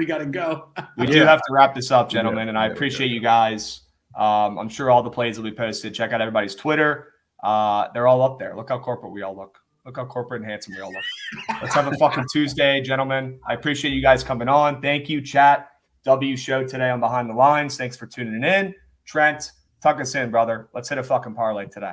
got to go. We do have to wrap this up, gentlemen, and I appreciate you guys. I'm sure all the plays will be posted. Check out everybody's Twitter. They're all up there. Look how corporate we all look. Look how corporate and handsome we all look. Let's have a fucking Tuesday, gentlemen. I appreciate you guys coming on. Thank you, chat. W show today on Behind the Lines. Thanks for tuning in. Trent, tuck us in, brother. Let's hit a fucking parlay today.